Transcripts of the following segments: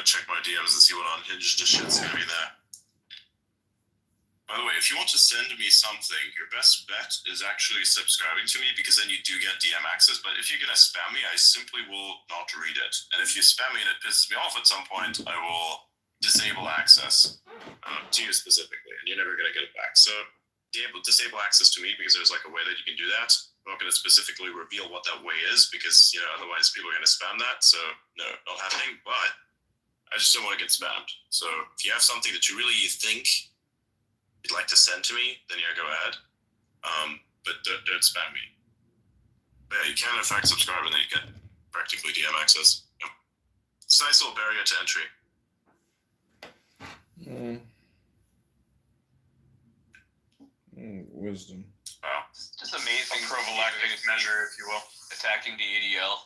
gonna check my DMs and see what unhinged shit's gonna be there. By the way, if you want to send me something, your best bet is actually subscribing to me, because then you do get DM access. But if you're gonna spam me, I simply will not read it. And if you spam me and it pisses me off at some point, I will disable access to you specifically, and you're never gonna get it back. So disable access to me, because there's like a way that you can do that. I'm not gonna specifically reveal what that way is, because otherwise people are gonna spam that. So no, not happening. But I just don't want to get spammed. So if you have something that you really think you'd like to send to me, then yeah, go ahead. But don't spam me. But yeah, you can in fact subscribe, and then you get practically DM access. Yep. It's a nice little barrier to entry. Wisdom. Wow. It's just amazing prophylactic measure, if you will, attacking the ADL.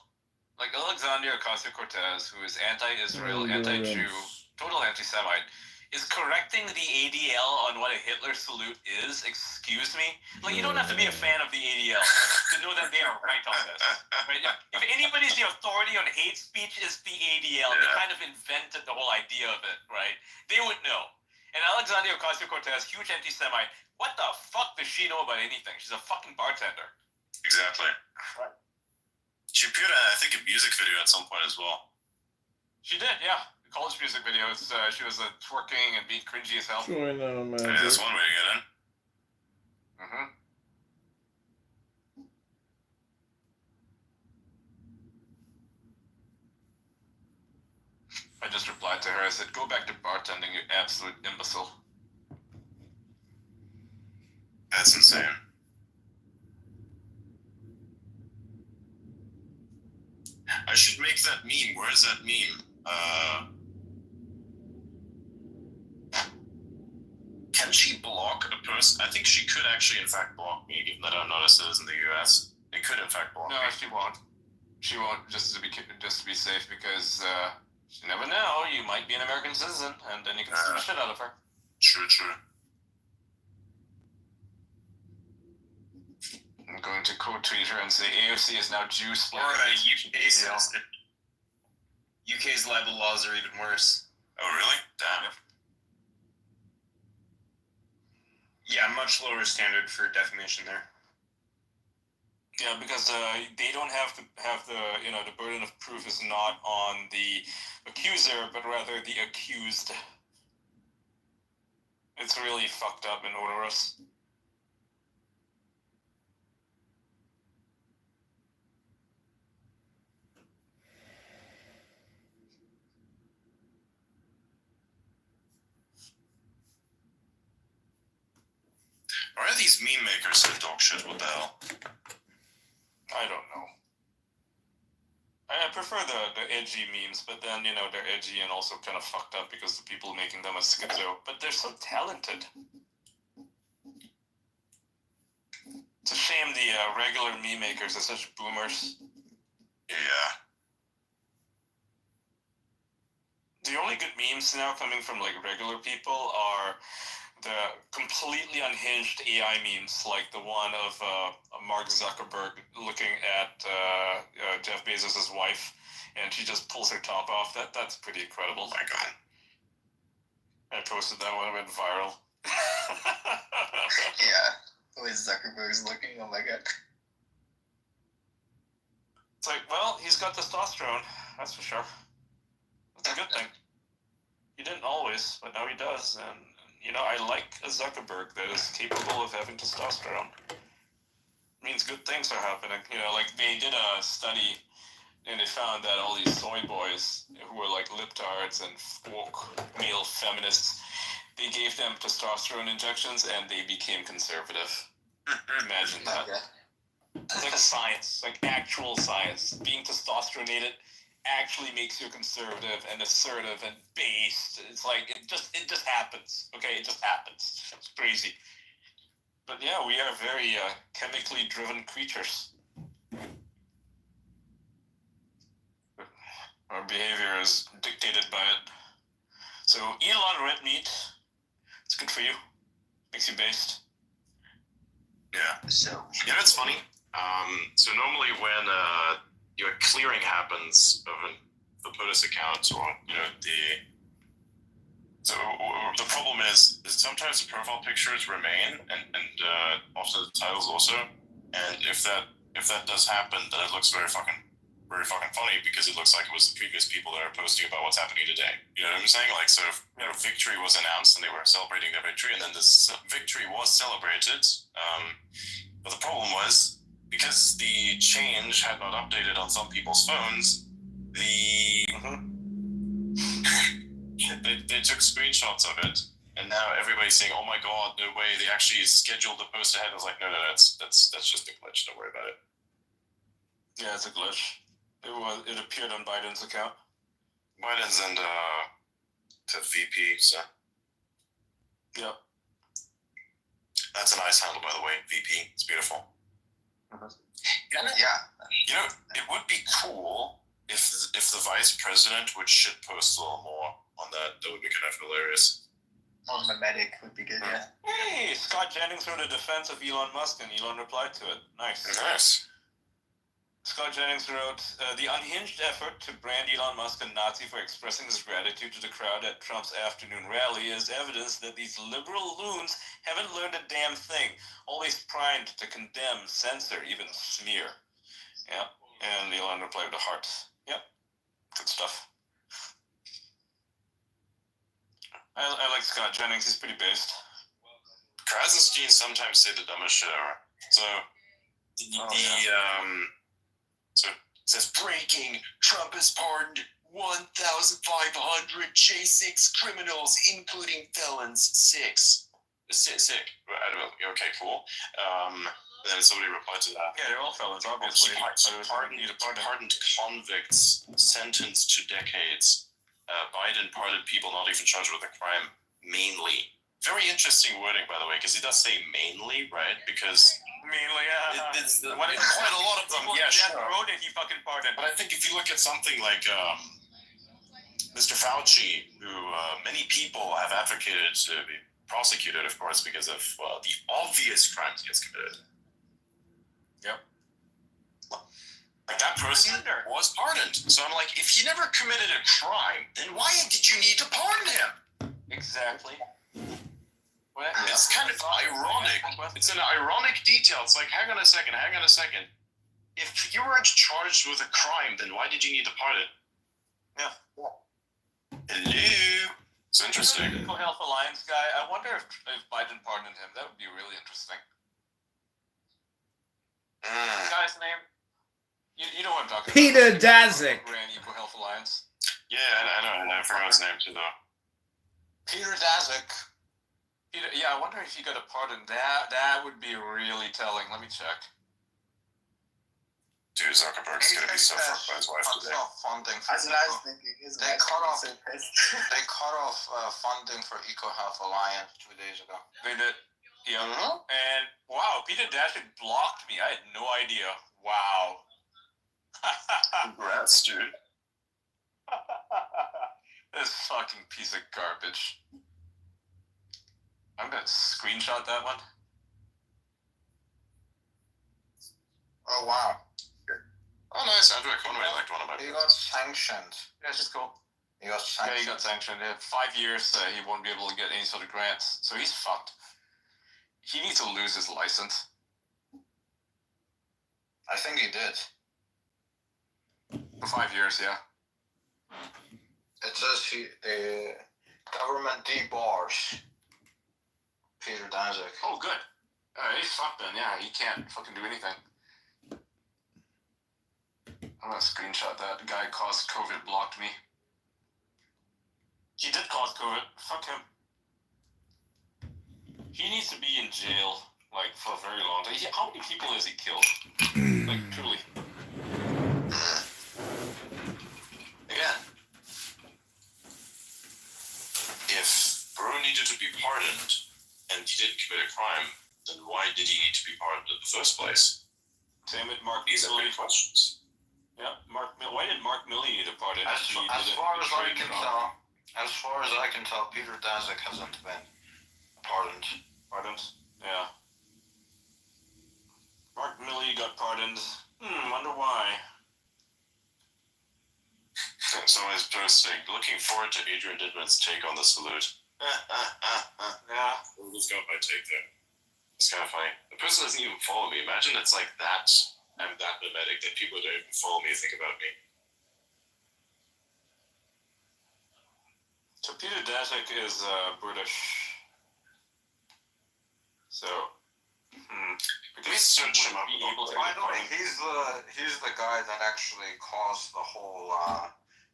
Like Alexandria Ocasio-Cortez, who is anti-Israel, anti-Jew, total anti-Semite, is correcting the ADL on what a Hitler salute is. Excuse me? Like, you don't have to be a fan of the ADL to know that they are right on this. Right? If anybody's the authority on hate speech, it's the ADL. They kind of invented the whole idea of it, right? They would know. And Alexandria Ocasio-Cortez, huge anti-Semite, what the fuck does she know about anything? She's a fucking bartender. Exactly. Right. She appeared in, I think, a music video at some point as well. She did, yeah. College music videos. She was twerking and being cringy as hell. Join man. Yeah, that's one way to get in. Mm-hmm. I just replied to her. I said, "Go back to bartending, you absolute imbecile." That's insane. I should make that meme. Where is that meme? Can she block a person? I think she could actually, in fact, block me, given that I'm not a citizen of the U.S. It could, in fact, block me. No, she won't. She won't, just to be safe, because you never know. You might be an American citizen, and then you can sue the shit out of her. True. I'm going to quote tweet her and say AOC is now Jew split. Or UK's libel laws are even worse. Oh, really? Damn. Yeah, much lower standard for defamation there. Yeah, because they don't have the the burden of proof is not on the accuser, but rather the accused. It's really fucked up and odorous. Why are these meme makers so dog shit? What the hell? I don't know. I prefer the edgy memes, but then, they're edgy and also kind of fucked up because the people making them are schizo. But they're so talented. It's a shame the regular meme makers are such boomers. Yeah. The only good memes now coming from, regular people are the completely unhinged AI memes, like the one of Mark Zuckerberg looking at Jeff Bezos' wife, and she just pulls her top off. That's pretty incredible. Oh my god. I posted that one, it went viral. Yeah, the way Zuckerberg's looking, oh my god. It's like, well, he's got testosterone, that's for sure. That's a good thing. He didn't always, but now he does, and I like a Zuckerberg that is capable of having testosterone. It means good things are happening. They did a study and they found that all these soy boys who were like libtards and woke male feminists, they gave them testosterone injections and they became conservative. Imagine that. It's like science, like actual science. Being testosteronated actually makes you conservative and assertive and based. It's like it just happens. Okay, it just happens. It's crazy. But yeah, we are very chemically driven creatures. Our behavior is dictated by it. So eat a lot of red meat. It's good for you. Makes you based. Yeah. So it's funny. So normally when your clearing happens of the POTUS account or the problem is sometimes the profile pictures remain and often the titles also, and if that does happen, then it looks very fucking funny because it looks like it was the previous people that are posting about what's happening today. You know what I'm saying? Like, so if victory was announced and they were celebrating their victory, and then this victory was celebrated, but the problem was because the change had not updated on some people's phones, they took screenshots of it, and now everybody's saying, "Oh my god, no way!" They actually scheduled the post ahead. I was like, "No, that's just a glitch. Don't worry about it." Yeah, it's a glitch. It appeared on Biden's account. Biden's and to VP. So Yep. That's a nice handle, by the way. VP. It's beautiful. Yeah. You know, it would be cool if the vice president would shit post a little more on that. That would be kind of hilarious. More mimetic would be good, yeah. Hey, Scott Jennings wrote a defense of Elon Musk, and Elon replied to it. Nice. Nice. Scott Jennings wrote, the unhinged effort to brand Elon Musk a Nazi for expressing his gratitude to the crowd at Trump's afternoon rally is evidence that these liberal loons haven't learned a damn thing, always primed to condemn, censor, even smear. Yeah, and Elon replied with a heart. Yep, good stuff. I like Scott Jennings, he's pretty based. Krasenstein sometimes say the dumbest shit ever. So, so it says, breaking, Trump has pardoned 1,500 J6 criminals, including felons, 6. Sick. I don't know. Okay, cool. Then somebody replied to that. Yeah, they're all felons, obviously. Pardoned convicts sentenced to decades. Biden pardoned people not even charged with a crime, mainly. Very interesting wording, by the way, because he does say mainly, right? Because mainly, yeah. It's quite a lot of them. Yeah, sure. Road he fucking pardoned. But I think if you look at something like Mr. Fauci, who many people have advocated to be prosecuted, of course, because of the obvious crimes he has committed. Yep. Like that person was pardoned. So I'm like, if he never committed a crime, then why did you need to pardon him? Exactly. It's kind of ironic. It's an ironic detail. It's like, hang on a second. If you weren't charged with a crime, then why did you need to pardon? Yeah. Hello. It's interesting. The Eco Health Alliance guy, I wonder if Biden pardoned him. That would be really interesting. The guy's name? You know what I'm talking Peter about. Daszak. Ran Eco Health Alliance. Yeah, I know. I forgot his name too, though. Peter Daszak. Yeah, I wonder if he got a pardon. That would be really telling. Let me check. Dude, Zuckerberg's gonna be so fucked by his wife today. Funding. That's what I was thinking. They cut off funding for Eco Health Alliance 2 days ago. They did. Yeah. And wow, Peter Daszak blocked me. I had no idea. Wow. Congrats, dude. This fucking piece of garbage. I'm gonna screenshot that one. Oh wow. Oh, nice. Andrew Conway liked one of my. He got sanctioned. Yeah, it's just cool. He got sanctioned. Yeah, he got sanctioned. 5 years, he won't be able to get any sort of grants. So he's fucked. He needs to lose his license. I think he did. For 5 years, yeah. It says the government debars Peter Daszak. Oh, good. He's fucked then. Yeah, he can't fucking do anything. I'm gonna screenshot that. The guy caused COVID, blocked me. He did cause COVID. Fuck him. He needs to be in jail, like, for a very long time. How many people has he killed? Like, truly. Again, if Bro needed to be pardoned and he didn't commit a crime, then why did he need to be pardoned in the first place? Same with Mark These are Milley. big questions. Yeah, why did Mark Milley need a pardon? As far as I can tell, Peter Daszak hasn't been pardoned. Pardons? Yeah. Mark Milley got pardoned. Wonder why. Someone's posting, looking forward to Adrian Didman's take on the salute. Yeah. We'll just go by take there. It's kind of funny. The person doesn't even follow me. Imagine it's like that. I'm that mimetic that people don't even follow me and think about me. Torpedo Datic is British. So, Let me search him up. By the way, he's the guy that actually caused the whole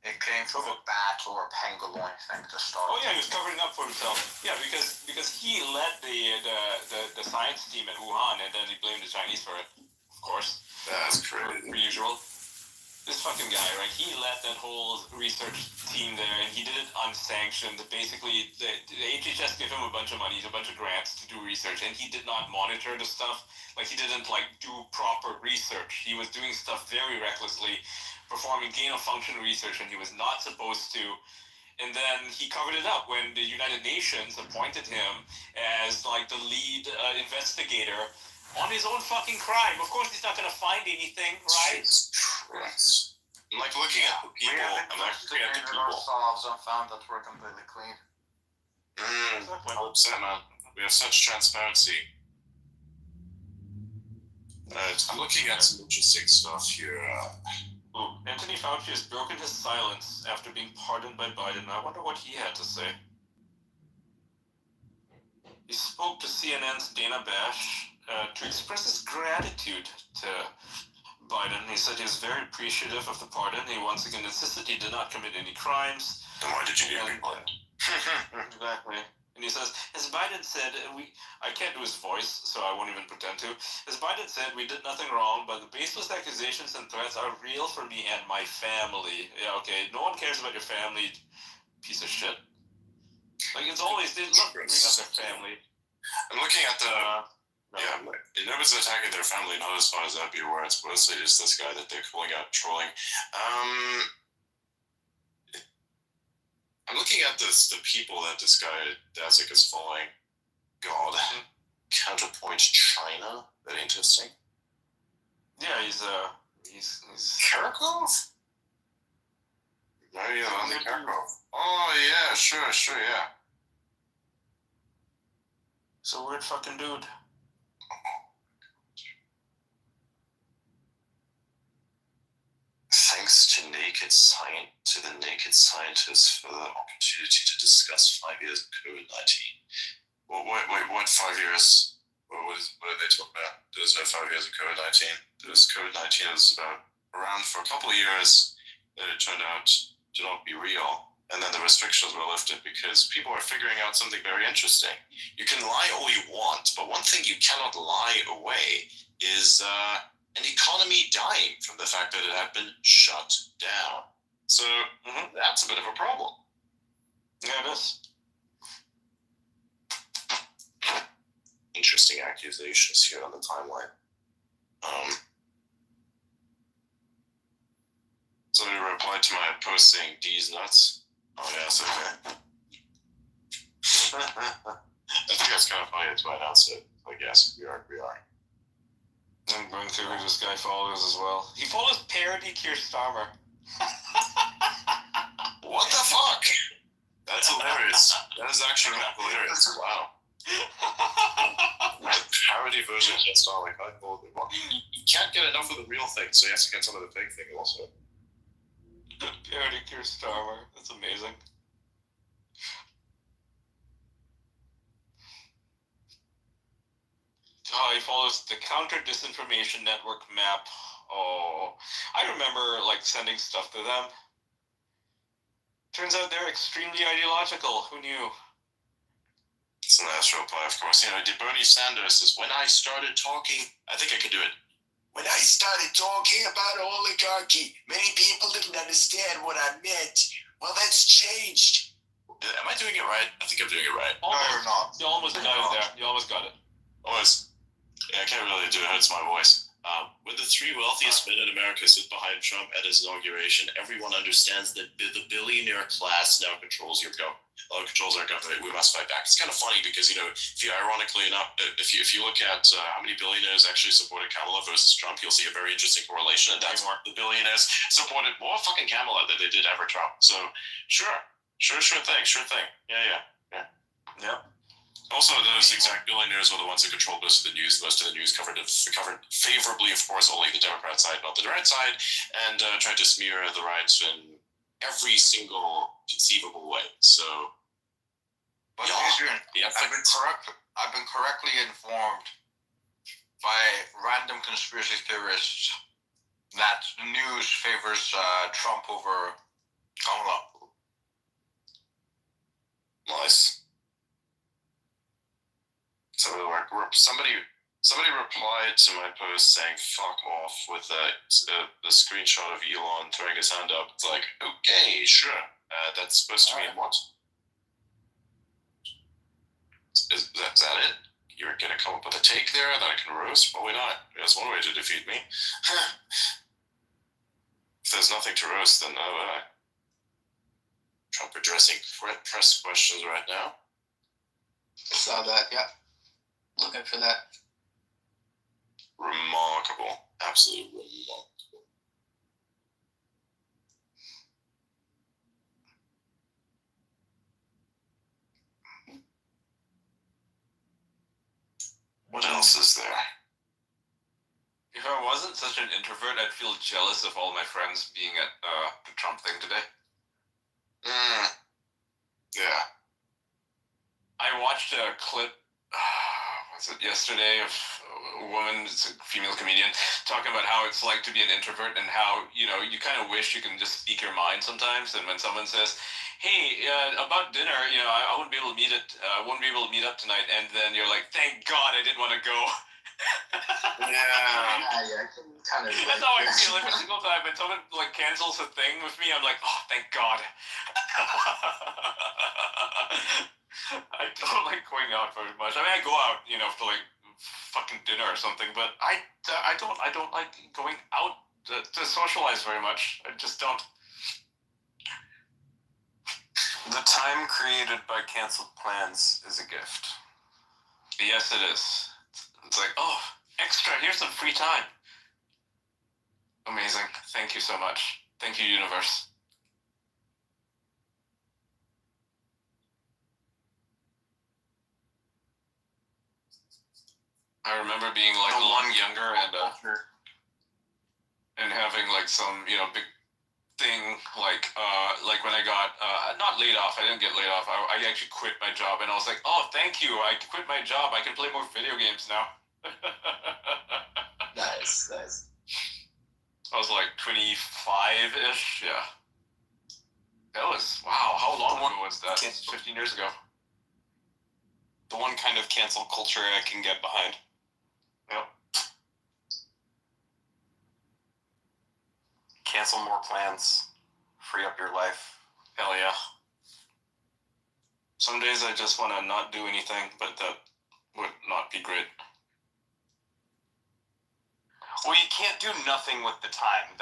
it came from a bat or a pangolin thing to start. Oh yeah, he was covering up for himself. Yeah, because he led the science team at Wuhan, and then he blamed the Chinese for it. Of course. That's crazy. Per usual. This fucking guy, right? He led that whole research team there, and he did it unsanctioned. Basically, the HHS gave him a bunch of money, a bunch of grants to do research, and he did not monitor the stuff. Like, he didn't, do proper research. He was doing stuff very recklessly, performing gain-of-function research, and he was not supposed to. And then he covered it up when the United Nations appointed him as, the lead investigator on his own fucking crime. Of course, he's not going to find anything, right? Jesus Christ. I'm looking at the people. I'm looking at the people. ourselves and found that we're completely clean. Exactly. 100%, man. We have such transparency. I'm looking at some interesting stuff here. Ooh, Anthony Fauci has broken his silence after being pardoned by Biden. I wonder what he had to say. He spoke to CNN's Dana Bash to express his gratitude to Biden. He said he was very appreciative of the pardon. He once again insisted he did not commit any crimes. Then why did you need me pardoned? Exactly. And he says, as Biden said, I can't do his voice, so I won't even pretend to. As Biden said, we did nothing wrong, but the baseless accusations and threats are real for me and my family. Yeah, okay, no one cares about your family, piece of shit. It's always, they love bringing up their family. I'm looking at the... nobody's attacking their family, not as far as I'd be aware. It's mostly just this guy that they're calling out trolling. I'm looking at the people that this guy Dazik is following. God. Counterpoint China? That interesting. Yeah, he's Karakov? Maybe on the Karakov. Oh yeah, sure, yeah. He's a weird fucking dude. Thanks to the naked scientists for the opportunity to discuss 5 years of COVID-19. Well, wait, what 5 years? What are they talking about? There's no 5 years of COVID-19. This COVID-19 was around for a couple of years, then it turned out to not be real. And then the restrictions were lifted because people are figuring out something very interesting. You can lie all you want, but one thing you cannot lie away is an economy dying from the fact that it had been shut down. So that's a bit of a problem. Yeah, it is. Interesting accusations here on the timeline. Somebody replied to my post saying D's nuts. Oh yes, okay. I think that's kind of funny, that's why I announced it. Like, yes, we are. I'm going through who this guy follows as well. He follows parody Keir Starmer. What the fuck? That's hilarious. That is actually hilarious. Wow. A parody version of Keir Starmer. You can't get enough of the real thing, so you have to get some of the fake thing also. Parody Keir Starmer. That's amazing. Oh, he follows the Counter Disinformation Network MAP. Oh, I remember sending stuff to them. Turns out they're extremely ideological. Who knew? It's a nice reply, of course. Bernie Sanders says, when I started talking, I think I could do it. When I started talking about oligarchy, many people didn't understand what I meant. Well, that's changed. Am I doing it right? I think I'm doing it right. No, you're not. You almost got it there. You almost got it. Almost. Yeah, I can't really do it. It hurts my voice. When the three wealthiest men in America sit behind Trump at his inauguration, everyone understands that the billionaire class now controls controls our government. We must fight back. It's kind of funny because if you ironically enough, if you look at how many billionaires actually supported Kamala versus Trump, you'll see a very interesting correlation. And that's more the billionaires supported more fucking Kamala than they did ever Trump. So sure thing. Yeah. Also, those exact billionaires were the ones who controlled most of the news. Most of the news covered favorably, of course, only the Democrat side, not the right side, and tried to smear the right in every single conceivable way. So, But yeah, Adrian, I've been correctly informed by random conspiracy theorists that the news favors Trump over Kamala. Nice. Somebody replied to my post saying "fuck off" with a screenshot of Elon throwing his hand up. It's like, okay, sure. That's supposed to mean what? Is that it? You're gonna come up with a take there that I can roast? Probably not. That's one way to defeat me. If there's nothing to roast, then Trump addressing press questions right now. I saw that. Yeah. Looking for that. Remarkable. Absolutely remarkable. What else is there? If I wasn't such an introvert, I'd feel jealous of all my friends being at the Trump thing today. Yeah. I watched a clip, was it yesterday, of a woman, it's a female comedian, talking about how it's like to be an introvert and how, you kind of wish you can just speak your mind sometimes. And when someone says, hey, about dinner, I wouldn't be able to meet up tonight. And then you're like, thank God I didn't want to go. Yeah. I can kind of. That's how I feel every single time. When someone cancels a thing with me, I'm like, oh, thank God. I don't like going out very much. I mean, I go out, for fucking dinner or something, but I don't like going out to socialize very much. I just don't. The time created by canceled plans is a gift. Yes, it is. It's like, oh, extra, here's some free time. Amazing. Thank you so much. Thank you, universe. I remember being like a lot younger and having like some big thing like when I got not laid off. I didn't get laid off. I actually quit my job, and I was like, oh, thank you. I quit my job. I can play more video games now. Nice. I was like 25-ish. Yeah. That was wow. How long ago was that? 15 years ago. The one kind of cancel culture I can get behind. Yep. Cancel more plans. Free up your life. Hell yeah. Some days I just want to not do anything, but that would not be great. Well, you can't do nothing with the time.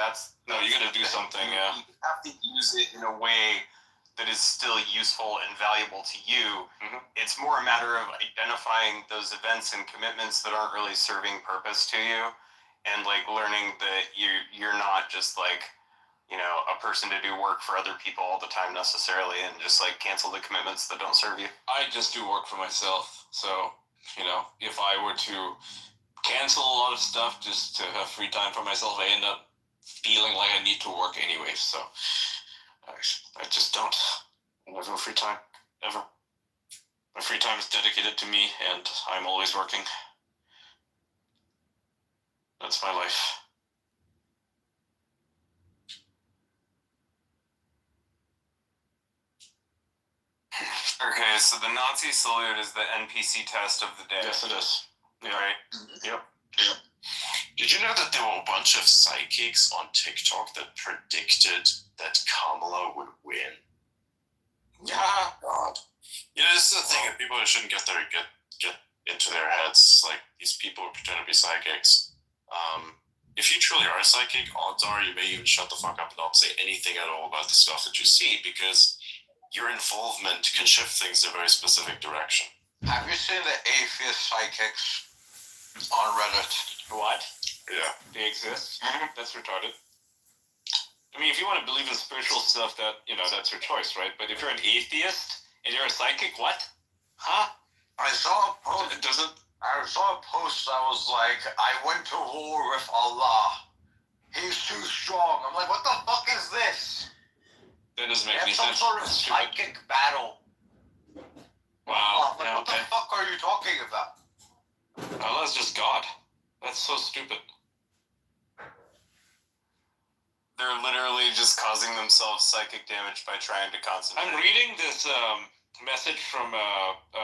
No, you gotta do something, yeah. You have to use it in a way that is still useful and valuable to you. Mm-hmm. It's more a matter of identifying those events and commitments that aren't really serving purpose to you, and like learning that you're not just like a person to do work for other people all the time necessarily, and just like cancel the commitments that don't serve you. I just do work for myself, so if I were to cancel a lot of stuff just to have free time for myself, I end up feeling like I need to work anyway. So I just don't. I have no free time ever. My free time is dedicated to me, and I'm always working. That's my life. Okay, so the Nazi salute is the NPC test of the day. Yes, it is. Yeah. Right? Yep. Did you know that there were a bunch of psychics on TikTok that predicted that Kamala would win? Yeah. God. This is the thing that people shouldn't get into their heads. Like, these people who pretend to be psychics. If you truly are a psychic, odds are you may even shut the fuck up and not say anything at all about the stuff that you see, because your involvement can shift things in a very specific direction. Have you seen the atheist psychics on Reddit? What? Yeah. They exist? Mhm. That's retarded. I mean, if you want to believe in spiritual stuff, that's your choice, right? But if you're an atheist and you're a psychic, what? Huh? I saw a post. It doesn't. I saw a post that was like, I went to war with Allah. He's too strong. I'm like, what the fuck is this? That doesn't make any It's some sense. sort of That's stupid. psychic battle. Wow. Like, Yeah, what okay. the fuck are you talking about? Allah's just God. That's so stupid. They're literally just causing themselves psychic damage by trying to concentrate. I'm reading this message from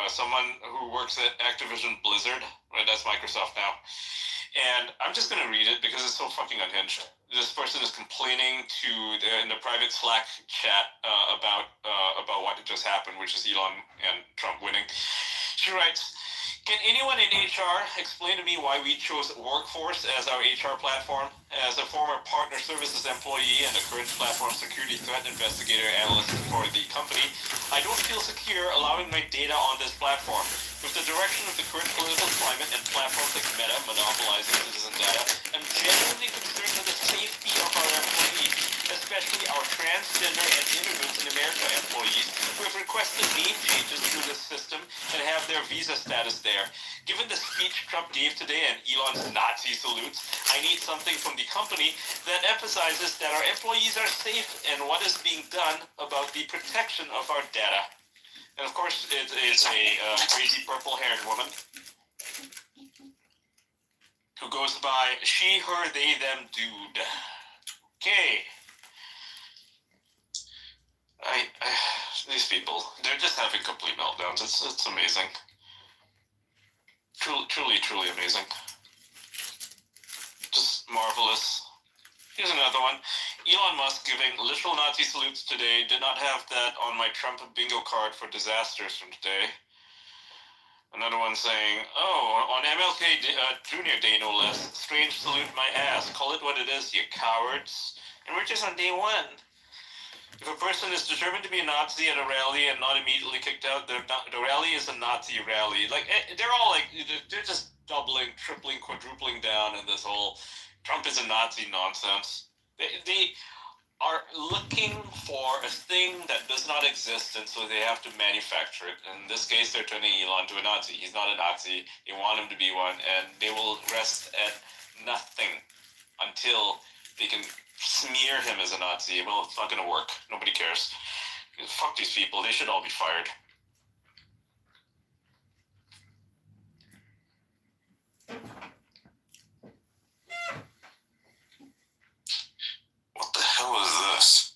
someone who works at Activision Blizzard. Right, that's Microsoft now. And I'm just going to read it because it's so fucking unhinged. This person is complaining in the private Slack chat about what just happened, which is Elon and Trump winning. She writes, "Can anyone in HR explain to me why we chose Workforce as our HR platform? As a former partner services employee and a current platform security threat investigator analyst for the company, I don't feel secure allowing my data on this platform. With the direction of the current political climate and platforms like Meta monopolizing citizen data, I'm genuinely concerned for the safety of our employees, especially our transgender and immigrants in America employees who have requested name changes through this system and have their visa status there. Given the speech Trump gave today and Elon's Nazi salutes, I need something from the company that emphasizes that our employees are safe and what is being done about the protection of our data." And of course, it is a crazy purple-haired woman who goes by she, her, they, them, dude. Okay. These people, they're just having complete meltdowns. It's amazing. Truly amazing. Just marvelous. Here's another one. Elon Musk giving literal Nazi salutes today. Did not have that on my Trump bingo card for disasters from today. Another one saying, "Oh, on MLK Jr. Day, no less. Strange salute my ass. Call it what it is, you cowards." And we're just on day one. If a person is determined to be a Nazi at a rally and not immediately kicked out, the rally is a Nazi rally. Like, they're all like, they're just doubling, tripling, quadrupling down in this whole Trump is a Nazi nonsense. They are looking for a thing that does not exist, and so they have to manufacture it. In this case, they're turning Elon to a Nazi. He's not a Nazi. They want him to be one, and they will rest at nothing until they can smear him as a Nazi. Well, it's not going to work. Nobody cares. Fuck these people. They should all be fired. What the hell is this?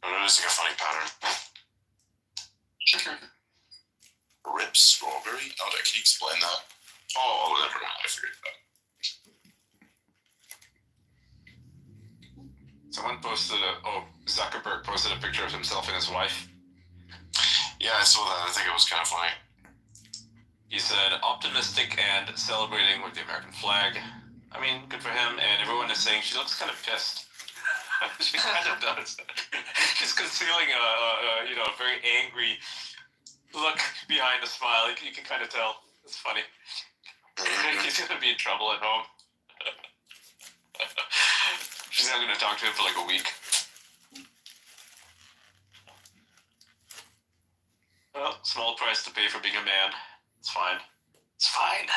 I'm noticing a funny pattern. Rip strawberry? Oh, can you explain that? Oh, never mind. I figured that. Someone posted Zuckerberg posted a picture of himself and his wife. Yeah, I saw that. I think it was kind of funny. He said, optimistic and celebrating with the American flag. I mean, good for him. And everyone is saying she looks kind of pissed. She kind of does. She's concealing a very angry look behind the smile. You can kind of tell. It's funny. He's going to be in trouble at home. She's not going to talk to him for like a week. Well, small price to pay for being a man. It's fine. It's fine.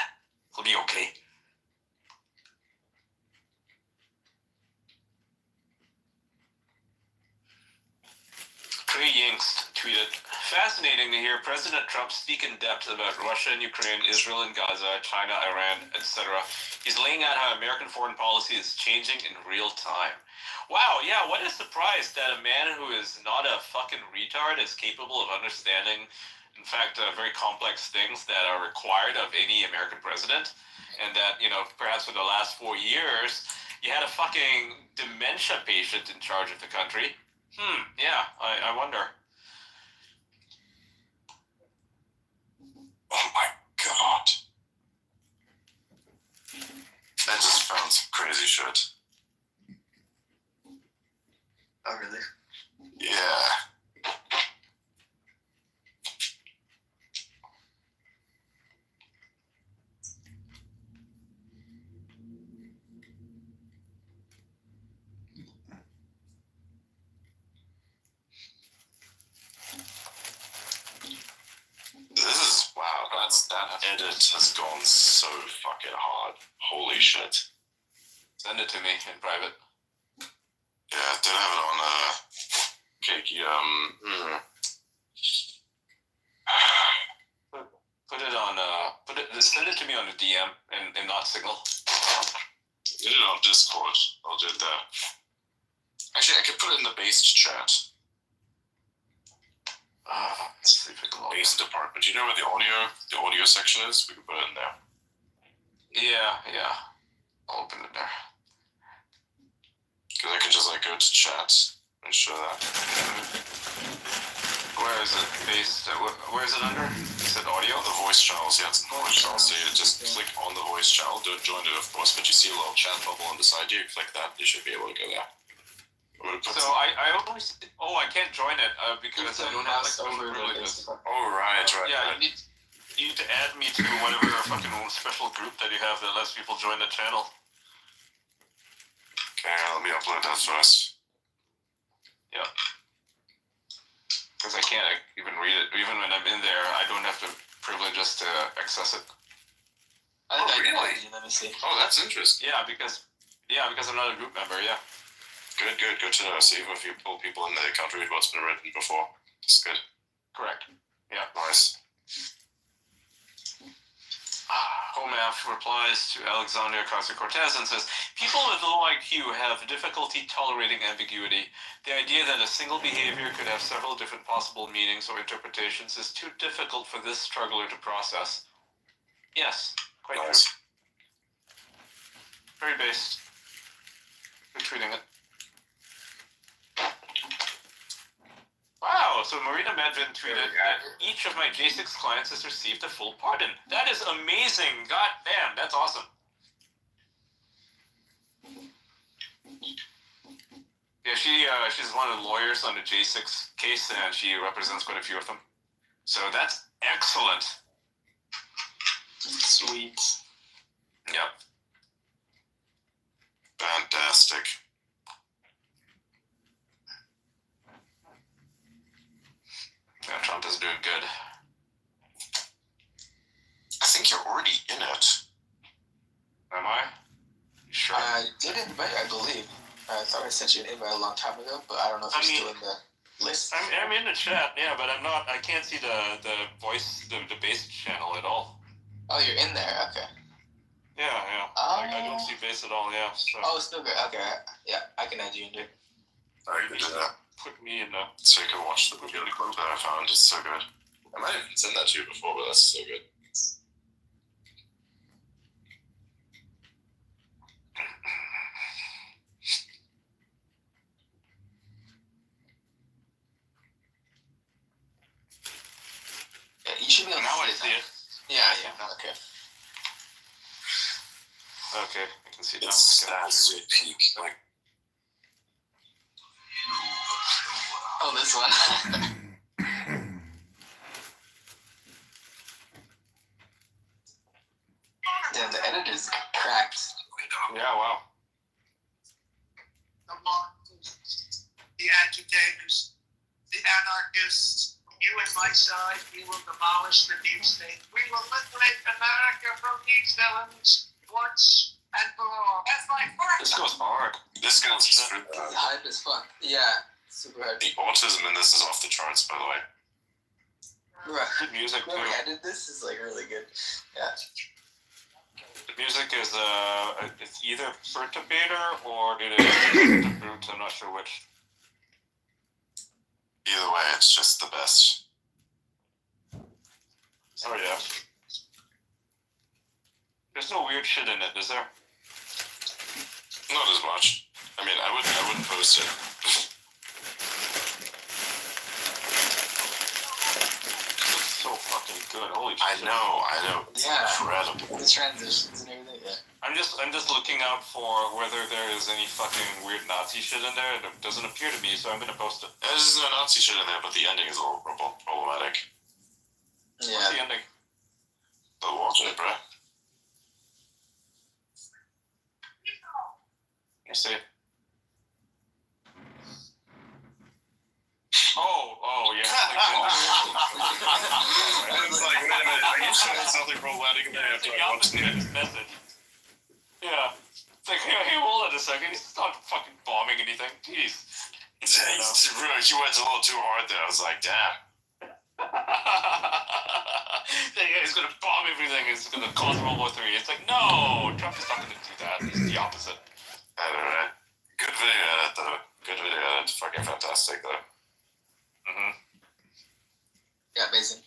It'll be okay. Trey Yingst tweeted, "Fascinating to hear President Trump speak in depth about Russia and Ukraine, Israel and Gaza, China, Iran, etc. He's laying out how American foreign policy is changing in real time." Wow, yeah, what a surprise that a man who is not a fucking retard is capable of understanding, in fact, very complex things that are required of any American president. And that, perhaps for the last 4 years, you had a fucking dementia patient in charge of the country. Yeah, I wonder. Oh my god. I just found some crazy shit. Oh, really? Yeah. This is wow. That edit has gone so fucking hard. Holy shit. Send it to me in private. Yeah, don't have it on Cakey. Put it on. Send it to me on a DM and not Signal. Get it on Discord. I'll do it there. Actually, I could put it in the based chat. Let's see if we can log in. Based department. Do you know where the audio section is? We can put it in there. Yeah. I'll open it there. Because I can just like go to chat and show that. Where is it based? Where is it under? You said audio? The voice channels, yeah, it's in the voice channel. So you just click on the voice channel. Don't join it, of course, but you see a little chat bubble on the side. You click that, you should be able to go there. So I always I can't join it because I don't have like special privileges. Oh right. Yeah, you need to add me to whatever fucking special group that you have that lets people join the channel. Okay, let me upload that first. Yeah. Because I can't even read it. Even when I'm in there, I don't have the privileges to access it. I think I can really? add you. Let me see. Oh, that's interesting. Yeah, because I'm not a group member. Yeah. Good to know. See if you pull people in there, you can't read what's been written before. It's good. Correct. Yeah. Nice. Homaf replies to Alexandria Ocasio-Cortez and says, people with low IQ have difficulty tolerating ambiguity. The idea that a single behavior could have several different possible meanings or interpretations is too difficult for this struggler to process. Yes, quite Nice. true. Very based. Retweeting it. Wow, so Marina Medvin tweeted that each of my J6 clients has received a full pardon. That is amazing. God damn, that's awesome. Yeah, she's one of the lawyers on the J6 case, and she represents quite a few of them. So that's excellent. Sweet. Yep. Fantastic. Yeah, Trump is doing good. I think you're already in it. Am I? Sure. I did invite, I believe. I thought I sent you an invite a long time ago, but I don't know if you're still in the list. I'm in the chat, yeah, but I'm not. I can't see the voice, the base channel at all. Oh, you're in there. Okay. Yeah. Like, I don't see base at all. Yeah. So Oh, it's still good. Okay. Yeah, I can add you in there. Alright, you can do that. put me in the. So you can watch the movie clip that I found. It's so good. I might have sent that to you before, but that's so good. Yeah, you should be able to Now I see see it. Yeah. Okay. Okay, I can see now. It's I can stats actually read. peak. Like, Oh, this one. Damn, the editor's cracked. Yeah, wow. The Marxists, the agitators, the anarchists, you and my side, we will demolish the deep state. We will liberate America from these villains once and for all. That's my This first. goes hard. this goes shit. through The hype is fun. Yeah, super hard. the autism in this is off the charts, by the way. Right. Good music too. Whoever edited this is like really good. Yeah. The music is it's either Perturbator or it is the Brute. I'm not sure which. Either way, it's just the best. Oh yeah. There's no weird shit in it, is there? Not as much. I mean, I wouldn't post it. It's so fucking good. Holy I shit. know. It's Yeah. incredible. The transitions and everything. Yeah. I'm just looking out for whether there is any fucking weird Nazi shit in there. It doesn't appear to me, so I'm gonna post it. There's no Nazi shit in there, but the ending is a little problematic. What's Yeah. the ending? But watch it, bro. You see? Oh, yeah. I was like, wait a minute, are you showing something problematic in there after I watched the it? message. Yeah. It's like, hey, hold on a second. He's not fucking bombing anything. Jeez. You went a little too hard there. I was like, damn. Yeah, he's gonna bomb everything. It's gonna cause World War III. It's like, no, Trump is not gonna do that. He's the opposite. I don't know. Good video edit, though. Good video edit. Fucking fantastic, though. Mm-hmm. Yeah, amazing.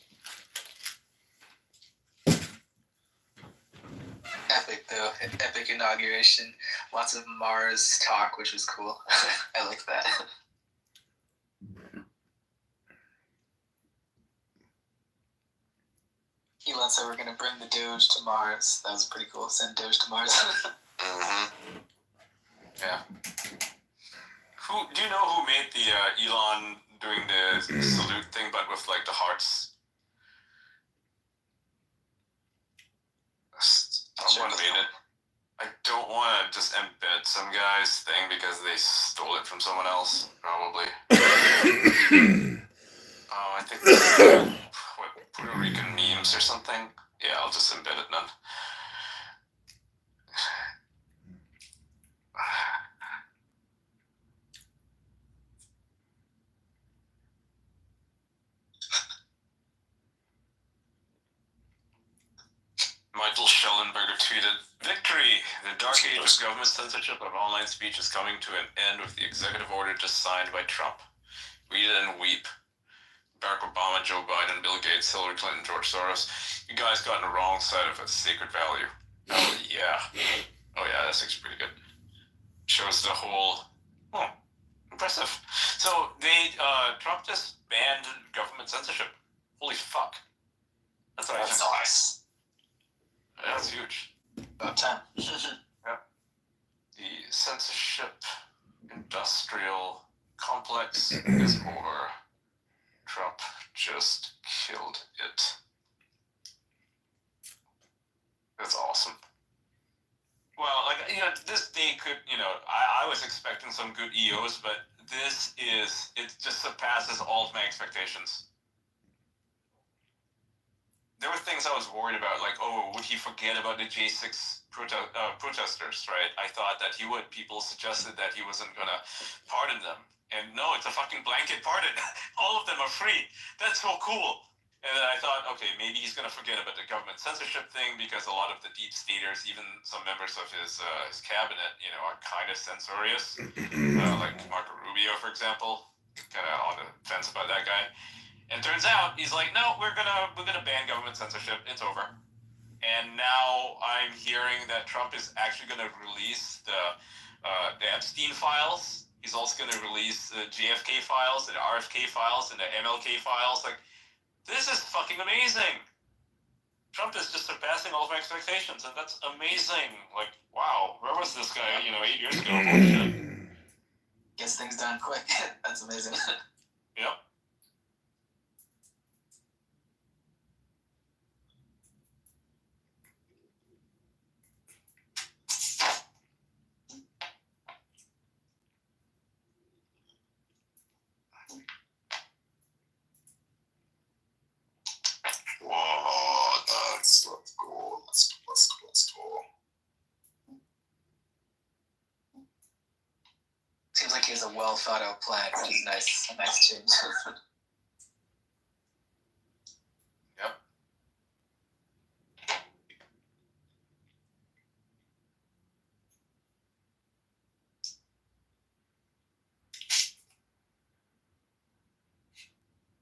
Epic though. Epic inauguration. Lots of Mars talk, which was cool. I like that. Elon said we're gonna bring the Doge to Mars. That was pretty cool. Send Doge to Mars. Mm-hmm. Yeah. Do you know who made the Elon doing the salute thing, but with like the hearts? Someone made it. I don't want to just embed some guy's thing because they stole it from someone else, probably. Oh, I think this is what, Puerto Rican memes or something. Yeah, I'll just embed it then. Michael Schellenberger tweeted, "Victory! The dark age of government censorship of online speech is coming to an end with the executive order just signed by Trump. Read it and weep. Barack Obama, Joe Biden, Bill Gates, Hillary Clinton, George Soros. You guys got on the wrong side of a sacred value." Oh yeah. Oh yeah, that's actually pretty good. Shows the whole... Oh, impressive. So Trump just banned government censorship. Holy fuck. That's what I That's think. nice. That's huge. About time. The censorship industrial complex is over. Trump just killed it. That's awesome. Well, like, this day could, I was expecting some good EOs, but it just surpasses all of my expectations. There were things I was worried about, like, oh, would he forget about the J6 protesters, right? I thought that he would. People suggested that he wasn't going to pardon them. And no, it's a fucking blanket pardon. All of them are free. That's so cool. And then I thought, okay, maybe he's going to forget about the government censorship thing because a lot of the deep staters, even some members of his cabinet, are kind of censorious. Like Marco Rubio, for example. Kind of on the fence about that guy. And turns out he's like, no, we're gonna ban government censorship. It's over. And now I'm hearing that Trump is actually gonna release the Epstein files. He's also gonna release the JFK files, the RFK files, and the MLK files. Like, this is fucking amazing. Trump is just surpassing all of my expectations, and that's amazing. Like, wow, where was this guy? 8 years ago. Bullshit. Gets things done quick. That's amazing. Yep. Whoa, let's go. Let's go. Seems like he has a well thought out plan, which is nice. A nice change. Yep.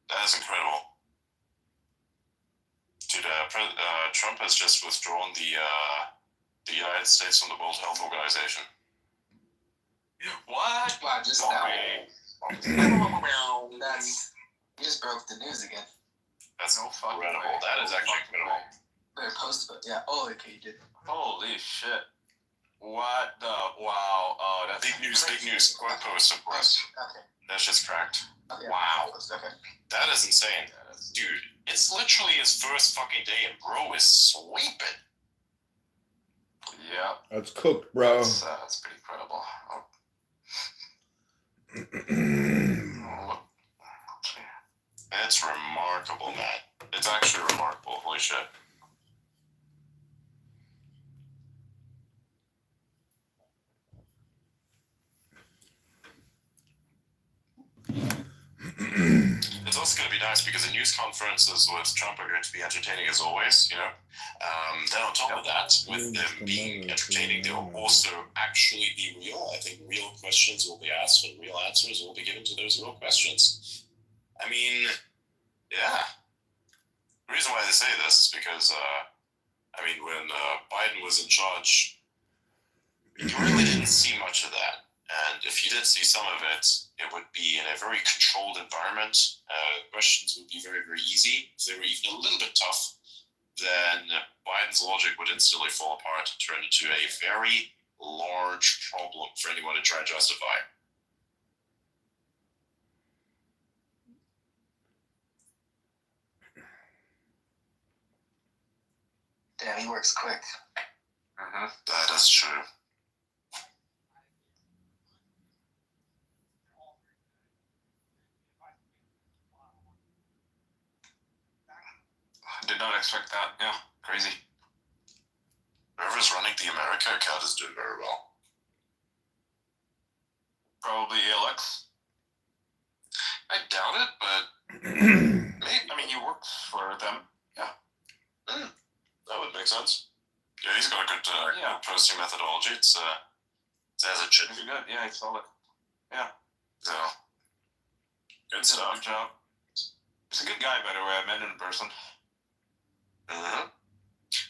That is incredible. Dude, Trump has just withdrawn the United States from the World Health Organization. What? Wow, just now. That's... You just broke the news again. That's No fucking incredible. way. That is actually incredible. Better post about... Yeah. Oh, okay, you did. Holy shit. What the? Wow. Oh, that's Big news, big news. Quote post, of course. Okay. That's just cracked. Okay. Wow. Okay. That is insane. Dude, it's literally his first fucking day and bro is sweeping. Yeah. That's cooked, bro. That's pretty incredible. Oh, look. It's remarkable, man. It's actually remarkable. Holy shit. It's also going to be nice because the news conferences with Trump are going to be entertaining as always, you know. Then on top of that, with them being entertaining, they'll also actually be real. I think real questions will be asked and real answers will be given to those real questions. I mean, yeah. The reason why they say this is because, when Biden was in charge, you really didn't see much of that. And if you did see some of it, it would be in a very controlled environment. Questions would be very, very easy. If they were even a little bit tough, then Biden's logic would instantly fall apart and turn into a very large problem for anyone to try and justify. Damn, he works quick. That is true. Did not expect that. Yeah, crazy. Whoever's running the America account is doing very well. Probably ALX. I doubt it, but maybe. I mean, he works for them. That would make sense. Yeah, he's got a good Yeah. posting methodology. It's as it should He's be. good. Yeah, he saw it. So, good He did a stuff. good job. He's a good guy, by the way. I met him in person. Mm-hmm.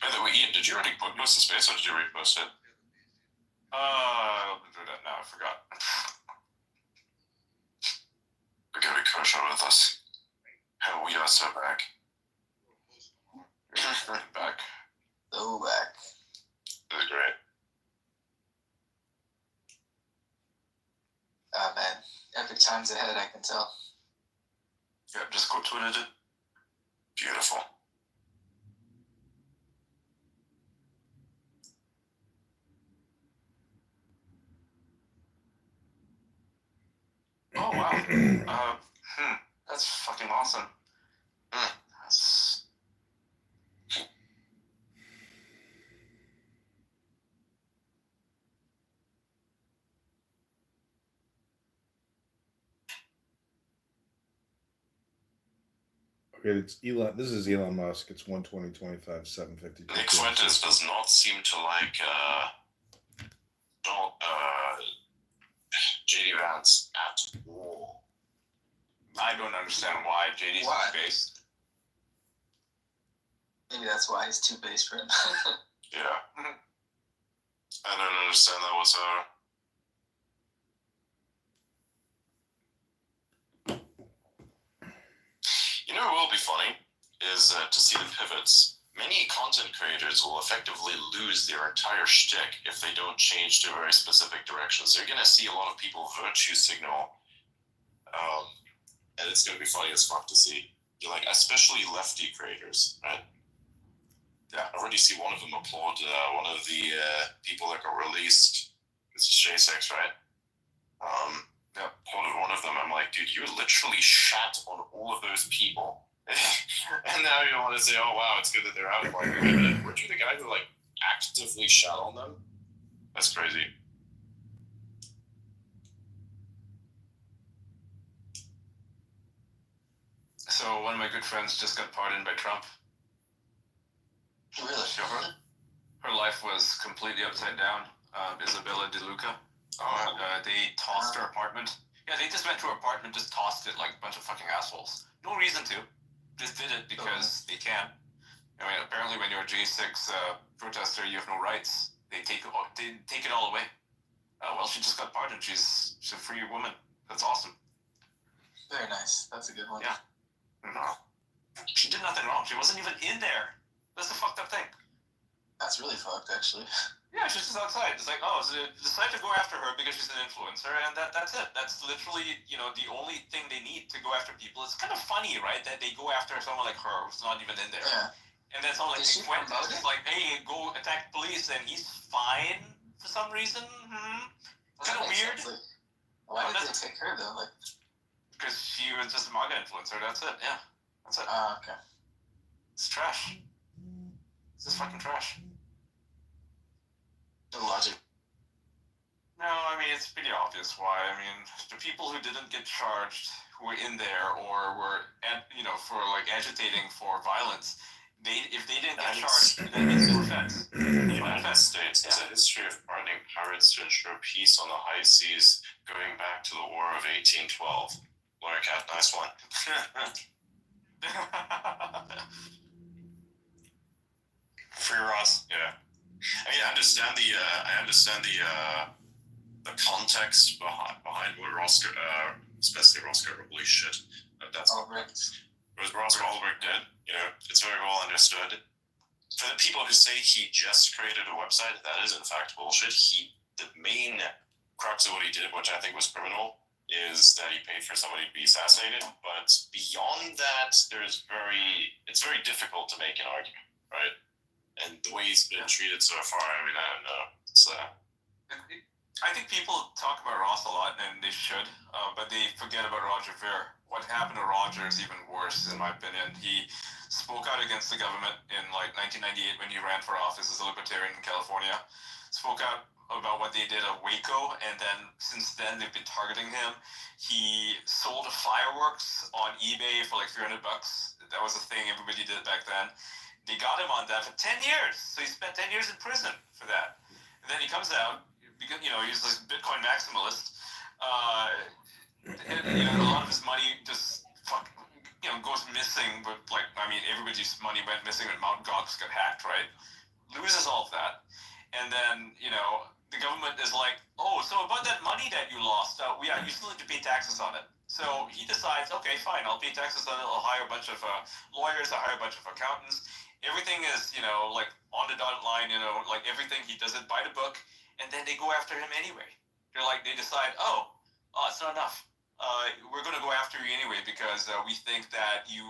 By the way, Ian, did you already post the space or did you repost it? I'll do that now. I forgot. We're gonna be kosher with us. Hell, we are so back. Back. Go back. This is great. Oh man, epic times ahead. I can tell. Yep, just go tweeted it. Beautiful. Oh wow. That's fucking awesome. That's... Okay, it's Elon. This is Elon Musk. It's 120.25, 750. Nick Fuentes does not seem to like JD Vance at all. I don't understand why JD's Why? based. Maybe that's why he's too base for him. Yeah. I don't understand that whatsoever. You know what will be funny is to see the pivots. Many content creators will effectively lose their entire shtick if they don't change to a very specific direction. So you're going to see a lot of people virtue signal, and it's going to be funny as fuck to see. You're like, especially lefty creators, right? Yeah, I already see one of them applaud one of the people that got released. It's J6, right? Yeah, applauded one of them. I'm like, dude, you literally shat on all of those people. And now you want to say, oh wow, it's good that they're out. Like, wait a minute, weren't you the guy who like actively shat on them? That's crazy. So one of my good friends just got pardoned by Trump. Really? Her life was completely upside down. Isabella DeLuca. Oh, They tossed her apartment. Yeah, they just went to her apartment, just tossed it like a bunch of fucking assholes. No reason to. Just did it because they can. I mean, apparently when you're a J6 protester, you have no rights. They take it all away. Well, she just got pardoned. She's a free woman. That's awesome. Very nice. That's a good one. Yeah. No. She did nothing wrong. She wasn't even in there. That's the fucked up thing. That's really fucked, actually. Yeah, she's just outside. It's like, oh, so they decide to go after her because she's an influencer, and that's it. That's literally, the only thing they need to go after people. It's kind of funny, right, that they go after someone like her who's not even in there. Yeah. And then someone like Is she Quentin is promoted? just like, hey, go attack police, and he's fine for some reason. Kind of weird. Why did they take her though? Like, Because she was just a MAGA influencer. That's it. Yeah, that's it. okay. It's trash. It's just fucking trash. The logic. No, I mean, it's pretty obvious why. I mean, the people who didn't get charged, who were in there or were, for like agitating for violence, if they didn't get charged, then it's no offense. The United States has a history of partnering pirates to ensure peace on the high seas, going back to the War of 1812. Lawyer Cat, nice one. Free Ross, yeah. I mean, I understand the context behind what Roscoe, especially Roscoe, holy shit, that's what Roscoe Ulbricht did. It's very well understood. For the people who say he just created a website, that is in fact bullshit. The main crux of what he did, which I think was criminal, is that he paid for somebody to be assassinated. But beyond that, it's very difficult to make an argument, right? And the way he's been treated so far, I mean, I don't know. I think people talk about Ross a lot, and they should, but they forget about Roger Ver. What happened to Roger is even worse, in my opinion. He spoke out against the government in 1998 when he ran for office as a libertarian in California. Spoke out about what they did at Waco, and then since then they've been targeting him. He sold fireworks on eBay for like $300. That was a thing everybody did back then. They got him on that for 10 years. So he spent 10 years in prison for that. And then he comes out, because, he's this Bitcoin maximalist. A lot of his money just goes missing with, everybody's money went missing when Mt. Gox got hacked, right? Loses all of that. And then, the government is like, oh, so about that money that you lost, you still need to pay taxes on it. So he decides, okay, fine, I'll pay taxes on it. I'll hire a bunch of lawyers, I'll hire a bunch of accountants. Everything is, on the dotted line, everything, he does it by the book, and then they go after him anyway. They decide, it's not enough. We're going to go after you anyway because we think that you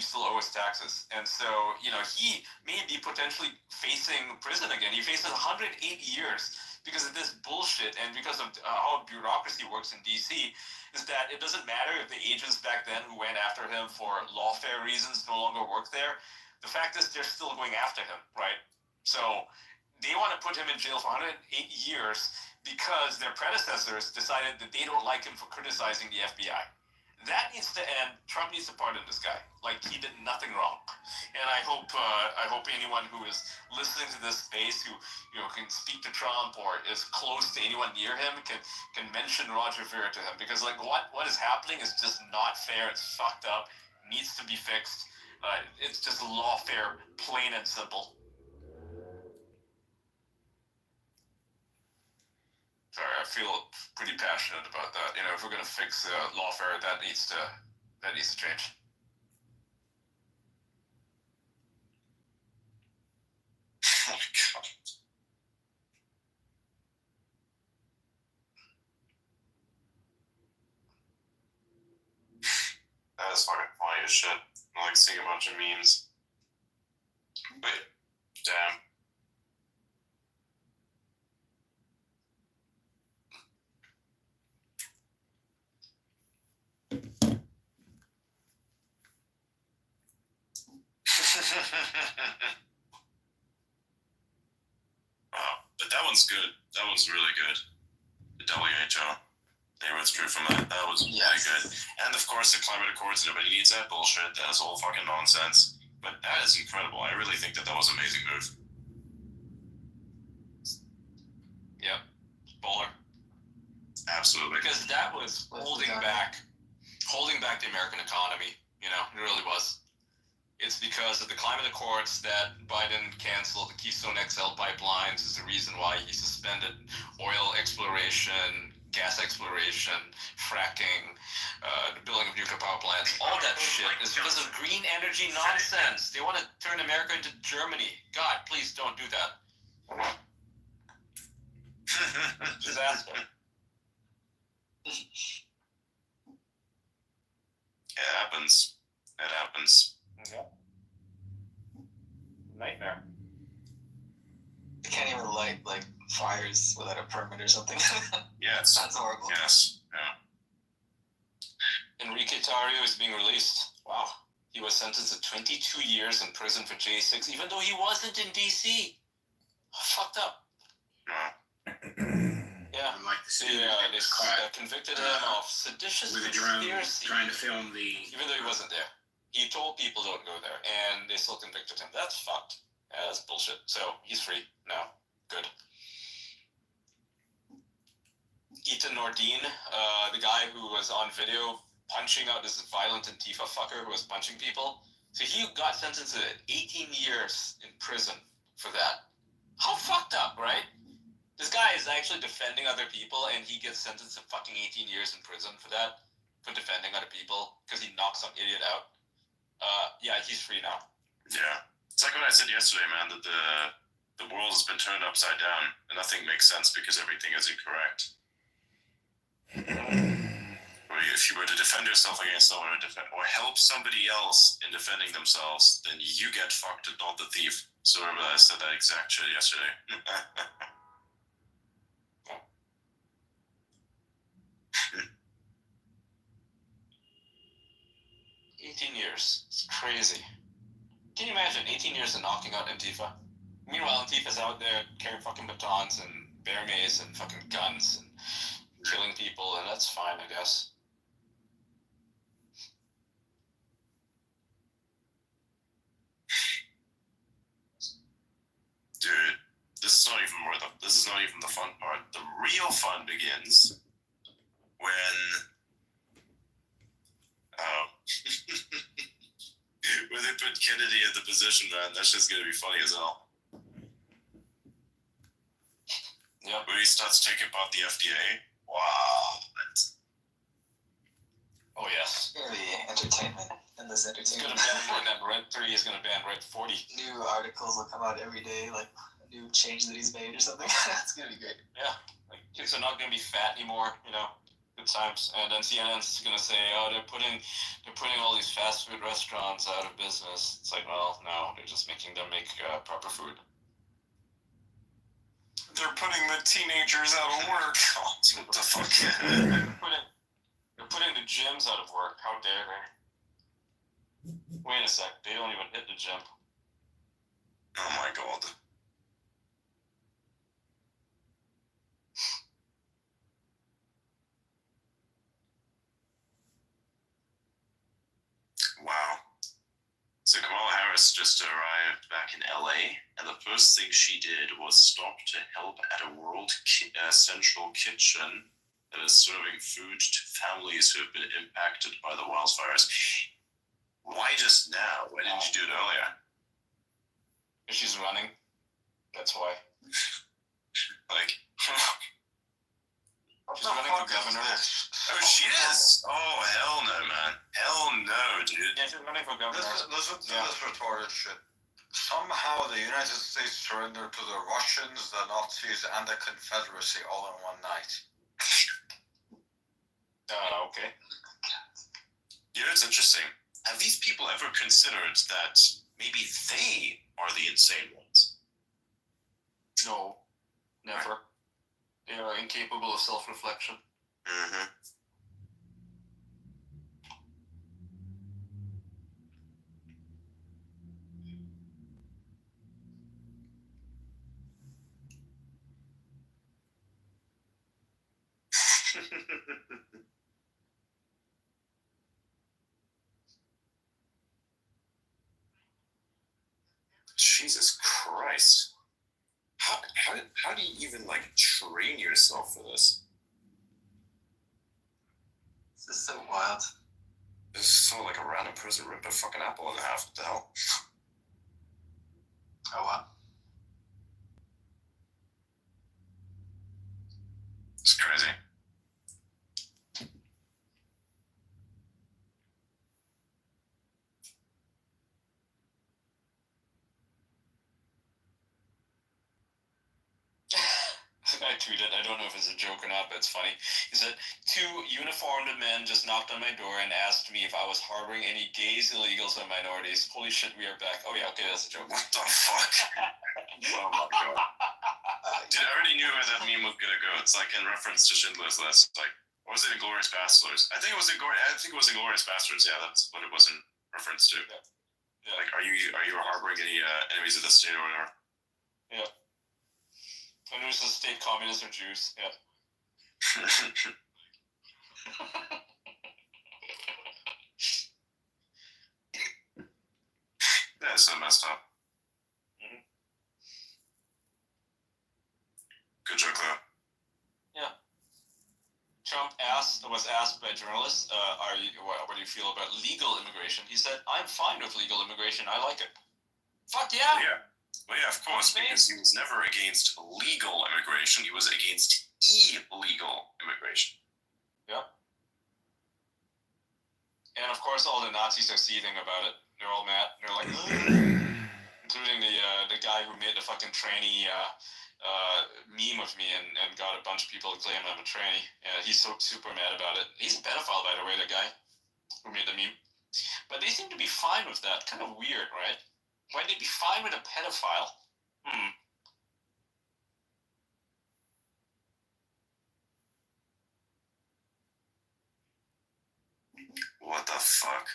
still owe us taxes. And so, he may be potentially facing prison again. He faces 108 years because of this bullshit and because of how bureaucracy works in DC, is that it doesn't matter if the agents back then who went after him for lawfare reasons no longer work there. The fact is they're still going after him, right? So they want to put him in jail for 108 years because their predecessors decided that they don't like him for criticizing the FBI. That needs to end. Trump needs to pardon this guy. Like, he did nothing wrong. And I hope anyone who is listening to this space who can speak to Trump or is close to anyone near him can mention Roger Ver to him, because what is happening is just not fair. It's fucked up. Needs to be fixed. It's just lawfare, plain and simple. Sorry, I feel pretty passionate about that. If we're gonna fix lawfare, that needs to change. Oh my god. That is fucking funny as shit. I like seeing a bunch of memes. Wait, damn. Wow, but that one's good. That one's really good. The WHO. They withdrew from that. That was really good. And of course, the climate accords. Nobody needs that bullshit. That is all fucking nonsense. But that is incredible. I really think that was an amazing move. Yep, baller. Absolutely. Because that was holding back the American economy. It really was. It's because of the climate accords that Biden canceled the Keystone XL pipelines is the reason why he suspended oil exploration, gas exploration, fracking, the building of nuclear power plants. All that shit is because of green energy nonsense. They want to turn America into Germany. God, please don't do that. Disaster. It happens. It happens. Yeah. Nightmare. You can't even light like fires without a permit or something. Yes. That's horrible. Yes. Yeah. Enrique Tarrio is being released. Wow. He was sentenced to 22 years in prison for J6, even though he wasn't in DC. Fucked up. No. Yeah. I'd like to see They, that they was caught convicted him of seditious with a drone conspiracy. trying to film the. Even though he wasn't there. He told people don't go there, and they still convicted him. That's fucked. Yeah, that's bullshit. So, he's free now. Good. Ethan Nordine, the guy who was on video punching out this violent Antifa fucker who was punching people. So he got sentenced to 18 years in prison for that. How fucked up, right? This guy is actually defending other people, and he gets sentenced to fucking 18 years in prison for that, for defending other people, because he knocked some idiot out. Yeah, he's free now. Yeah. It's like what I said yesterday, man, that the world has been turned upside down and nothing makes sense because everything is incorrect. Or if you were to defend yourself against someone or help somebody else in defending themselves, then you get fucked and not the thief. So remember I said that exact shit yesterday. 18 years. It's crazy. Can you imagine 18 years of knocking out Antifa? Meanwhile, Antifa's out there carrying fucking batons and bear mace and fucking guns and killing people, and that's fine, I guess. Dude, this is not even the fun part. The real fun begins when when they put Kennedy in the position, man. That's just gonna be funny as hell. Yep. When he starts talking about the FDA. Wow. Oh, yes. It's gonna be entertainment in this He's gonna entertainment. ban Rent 3, he's gonna ban Rent 40. New articles will come out every day, like a new change that he's made or something. It's gonna be great. Yeah. Like, kids are not gonna be fat anymore, you know. Good times. And then CNN's gonna say, oh, they're putting all these fast food restaurants out of business. It's like, well, no, they're just making them make proper food. They're putting the teenagers out of work. Oh, what the fuck? They're putting the gyms out of work. How dare they? Wait a sec. They don't even hit the gym. Oh my god. Wow. So Kamala Harris just arrived back in LA, and the first thing she did was stop to help at a Central Kitchen that is serving food to families who have been impacted by the wildfires. Why just now? Why didn't you do it earlier? If she's running, that's why. Like, She's running for governor. oh, she is? Oh, hell no, man. Hell no, dude. Yeah, she's running for governor. Listen to Yeah. this retarded shit. Somehow the United States surrendered to the Russians, the Nazis, and the Confederacy all in one night. Okay. You know, it's interesting. Have these people ever considered that maybe they are the insane ones? No, never. They are incapable of self-reflection. Mm-hmm. Jesus Christ. How do you even, like, train yourself for this? This is so wild. This is so like a random person ripped a fucking apple in half. What the hell? Oh wow. It's crazy. This guy I tweeted, I don't know if it's a joke or not, but it's funny. He said, 2 uniformed men just knocked on my door and asked me if I was harboring any gays, illegals, or minorities. Holy shit, we are back. Oh yeah, okay, that's a joke. What the fuck? Oh my god. Dude, I already knew where that meme was gonna go. It's like in reference to Schindler's List. Like, what was it, Inglourious Basterds? I think it was Inglourious Basterds. Yeah, that's what it was in reference to. Yeah. Like, are you harboring any enemies of the state or whatever? Yeah. And it was the state communists or Jews. Yeah. That's so messed up. Mhm. Good joke though. Trump was asked by journalists, what do you feel about legal immigration? He said, I'm fine with legal immigration. I like it. Fuck yeah. Well, yeah, of course, because he was never against legal immigration. He was against illegal immigration. Yep. And of course, all the Nazis are seething about it. They're all mad. They're like, including the guy who made the fucking tranny meme of me and got a bunch of people to claim I'm a tranny. Yeah, he's so super mad about it. He's a pedophile, by the way, the guy who made the meme. But they seem to be fine with that. Kind of weird, right? Why'd they be fine with a pedophile? What the fuck?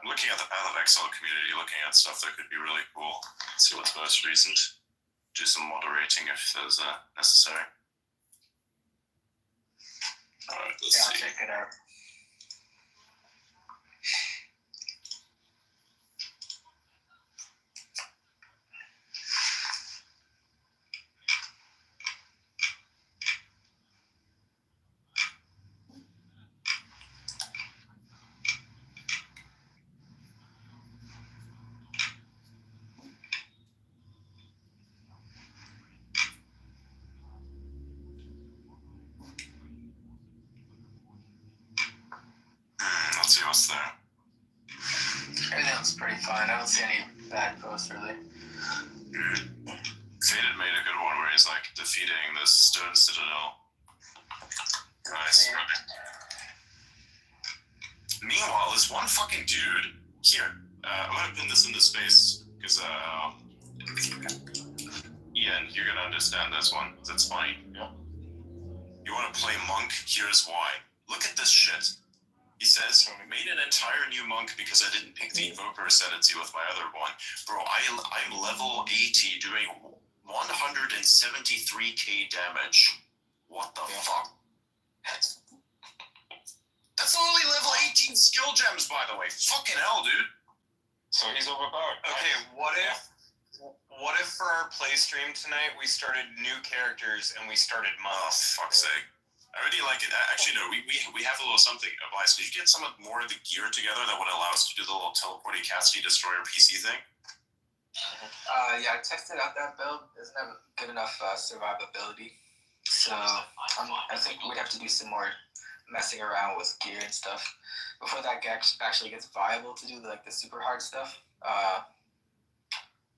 I'm looking at the Path of Exile community, looking at stuff that could be really cool. See what's most recent. Do some moderating if there's necessary. Alright, let's see. Check it out. Let's see what's there. Everything looks pretty fine. I don't see any bad posts really. Faded made a good one where he's like defeating the Stone Citadel. Nice. Meanwhile, this one fucking dude here. I'm gonna pin this into space because Ian, you're gonna understand this one. That's funny. Yeah. You want to play monk? Here's why. Look at this shit. He says, made an entire new monk because I didn't pick the Invoker Ascendancy with my other one. Bro, I'm level 80 doing 173k damage. What the fuck? That's only level 18 skill gems, by the way. Fucking hell, dude. So he's overpowered. Okay, what if for our play stream tonight we started new characters and we started Oh, monks? fuck's sake. I already like it. Actually, no, we have a little something. Elias, did you get some more of the gear together that would allow us to do the little teleporting Cassidy Destroyer PC thing? Yeah, I tested out that build. Doesn't have good enough survivability. So I think we'd have to do some more messing around with gear and stuff before that actually gets viable to do like the super hard stuff. But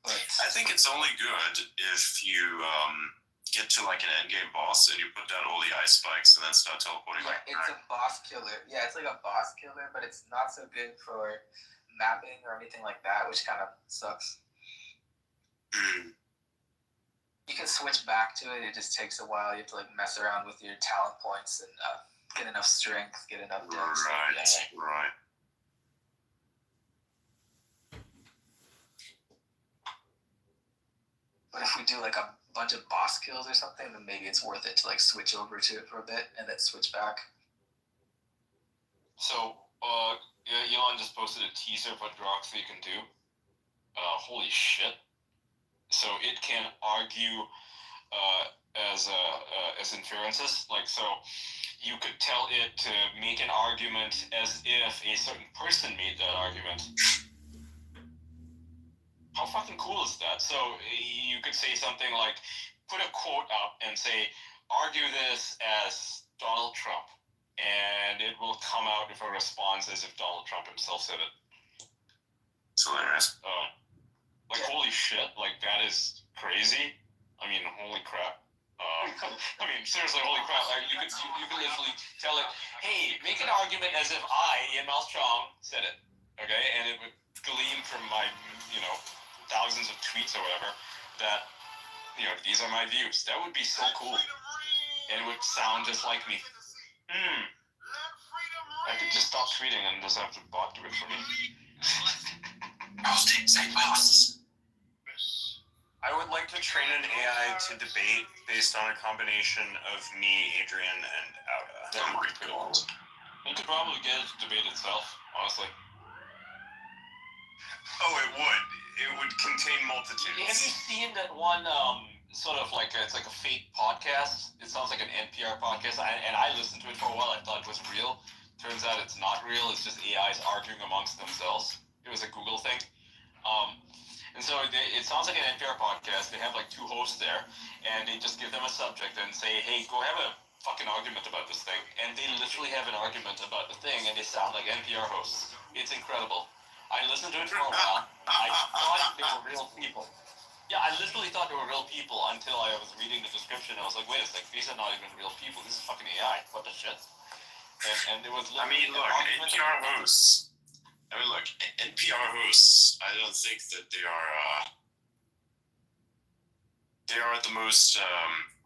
I think it's only good if you get to like an endgame boss and you put down all the ice spikes and then start teleporting yeah, back. it's a boss killer. Yeah, it's like a boss killer, but it's not so good for mapping or anything like that, which kind of sucks. You can switch back to it. It just takes a while. You have to like mess around with your talent points and get enough strength, get enough dex. Right. But if we do like a bunch of boss kills or something, then maybe it's worth it to like switch over to it for a bit and then switch back. So, Elon just posted a teaser of what Droxy can do. Holy shit. So it can argue as inferences. Like, so you could tell it to make an argument as if a certain person made that argument. How fucking cool is that? So you could say something like, put a quote up and say, argue this as Donald Trump, and it will come out with a response as if Donald Trump himself said it. It's hilarious. Like, holy shit, like, that is crazy. I mean, holy crap. I mean, seriously, holy crap. Like, you could literally tell it, hey, make an argument as if I, Ian Mouse Chong, said it. Okay? And it would gleam from my, thousands of tweets or whatever that, these are my views. That would be so cool. And it would sound just like me. I could just stop tweeting and just have the bot do it for me. I would like to train an AI to debate based on a combination of me, Adrian, and Auda. That would be pretty cool. You could probably get it to debate itself, honestly. Oh, it would. It would contain Have you multitudes. seen that one, sort of like, it's like a fake podcast? It sounds like an NPR podcast, and I listened to it for a while. I thought it was real. Turns out it's not real. It's just AIs arguing amongst themselves. It was a Google thing. And so it sounds like an NPR podcast. They have like two hosts there, and they just give them a subject and say, hey, go have a fucking argument about this thing. And they literally have an argument about the thing, and they sound like NPR hosts. It's incredible. I listened to it for a while. I thought they were real people. Yeah, I literally thought they were real people until I was reading the description. I was like, wait a sec, these are not even real people. This is fucking AI. What the shit? And it was I literally mean, look, NPR hosts. NPR hosts. I don't think that they are at the most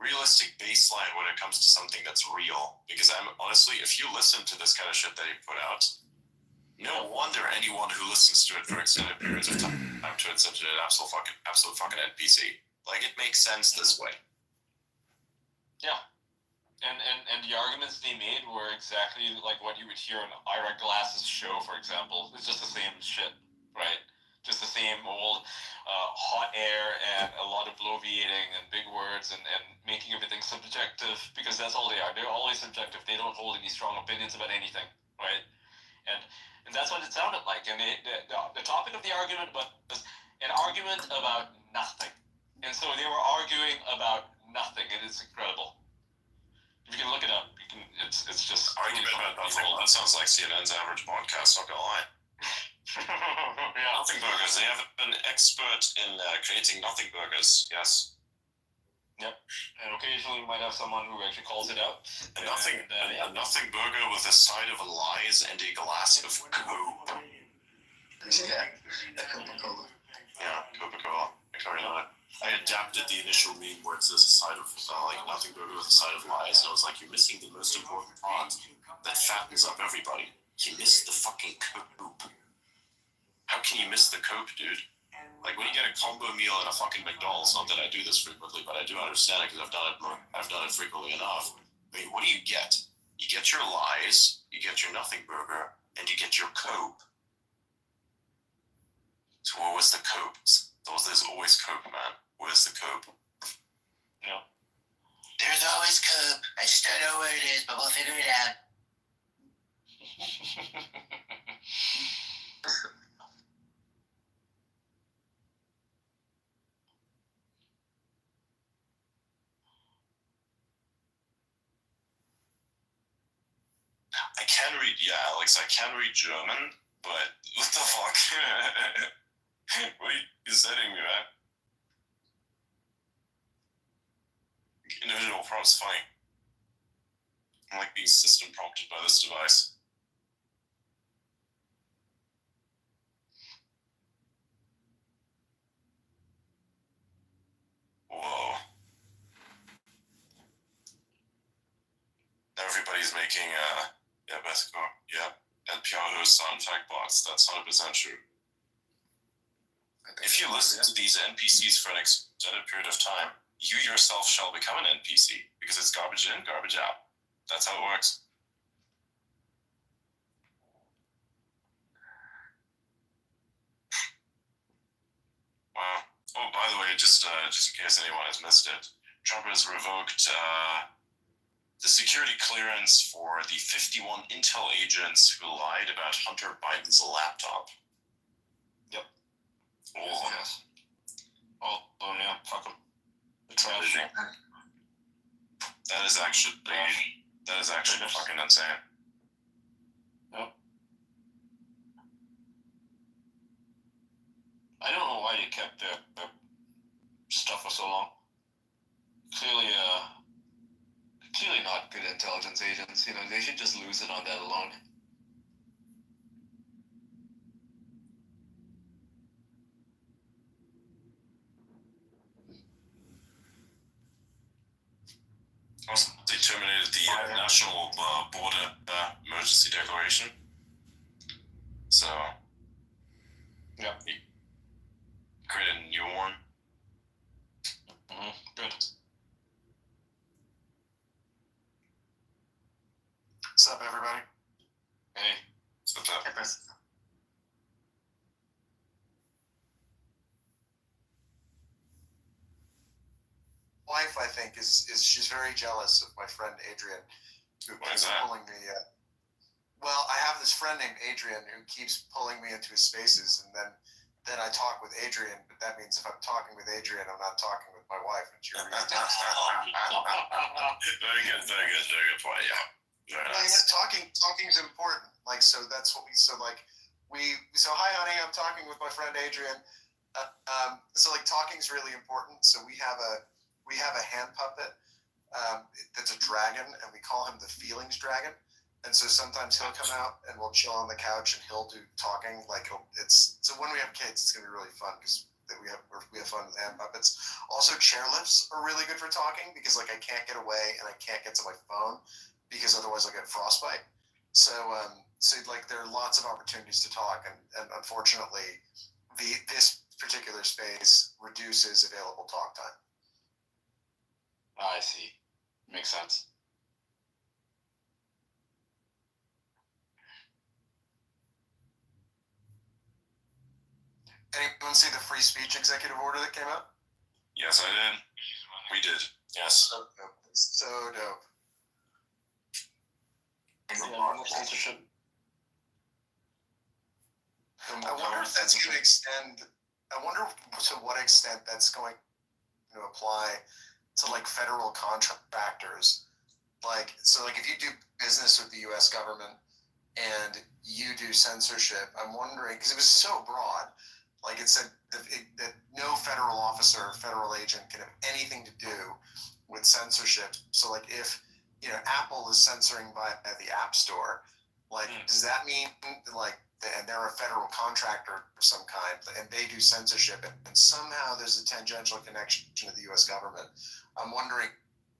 realistic baseline when it comes to something that's real. Because I'm honestly, if you listen to this kind of shit that he put out, no wonder anyone who listens to it for extended periods of time turns into an absolute fucking NPC. Like, it makes sense this way. Yeah. And the arguments they made were exactly like what you would hear on Ira Glass's show, for example. It's just the same shit, right? Just the same old hot air and a lot of bloviating and big words and making everything subjective, because that's all they are. They're always subjective. They don't hold any strong opinions about anything, right? And that's what it sounded like. And the topic of the argument was an argument about nothing. And so they were arguing about nothing, and it's incredible. You can look it up. It's just Argument about nothing. Well, that sounds like CNN's average podcast, not gonna lie. yeah. Nothing burgers. They have an expert in creating nothing burgers. Yes. Yep. And occasionally you might have someone who actually calls it out. A nothing burger with a side of lies and a glass of Coke. Yeah, Coca-Cola. Yeah, Coca-Cola. I adapted the initial meme where it says a side of like nothing burger with a side of lies, and I was like, you're missing the most important part that fattens up everybody. You missed the fucking Coke. How can you miss the Coke, dude? Like, when you get a combo meal at a fucking McDonald's, not that I do this frequently, but I do understand it because I've done it frequently enough. I mean, what do you get? You get your lies, you get your nothing burger, and you get your Coke. So where was the Coke? There's always Coke, man. Where's the Coke? Yeah. There's always Coke. I just don't know where it is, but we'll figure it out. I can read, Alex, I can read German, but what the fuck? What are you setting me, man? Individual prompts funny. I'm like being system prompted by this device. Whoa. Everybody's making, NPR hosts on tech bots. That's 100% true. If you listen to these NPCs for an extended period of time, you yourself shall become an NPC because it's garbage in, garbage out. That's how it works. Wow. Oh, by the way, just in case anyone has missed it, Trump has revoked the security clearance for the 51 Intel agents who lied about Hunter Biden's laptop. Yep. Oh, Yes. Oh, yeah, fuck them. The trash. That is actually fucking insane. Yep. I don't know why they kept their stuff for so long. Clearly not good intelligence agents. You know, they should just lose it on that alone. Also, they terminated the national border emergency declaration. So, Yeah. Create a new one. Good. What's up, everybody? Hey. So that, Wife, I think, is she's very jealous of my friend Adrian, who Why is keeps that? pulling me. Well, I have this friend named Adrian who keeps pulling me into his spaces, and then I talk with Adrian. But that means if I'm talking with Adrian, I'm not talking with my wife, and she already very good point. Yeah. Very Well, nice. talking's important. Like, so that's what we. So like, So hi, honey. I'm talking with my friend Adrian. So like, talking's really important. So we have a hand puppet. That's a dragon, and we call him the Feelings Dragon. And so sometimes he'll come out and we'll chill on the couch and he'll do talking. Like so when we have kids, it's gonna be really fun because we have fun with hand puppets. Also, chairlifts are really good for talking because like I can't get away and I can't get to my phone because otherwise I'll get frostbite. So like there are lots of opportunities to talk, and unfortunately, this particular space reduces available talk time. I see. Makes sense. Anyone see the free speech executive order that came out? Yes, I did. We did. Yes. So dope. So dope. Censorship. I wonder if that's going to extend. I wonder to what extent that's going to apply to like federal contractors. Like, so like if you do business with the U.S. government and you do censorship, I'm wondering, because it was so broad, like it said that no federal officer or federal agent can have anything to do with censorship. So like if, Apple is censoring via the App Store, like, does that mean like, and they're a federal contractor of some kind, and they do censorship, and somehow there's a tangential connection to the U.S. government? I'm wondering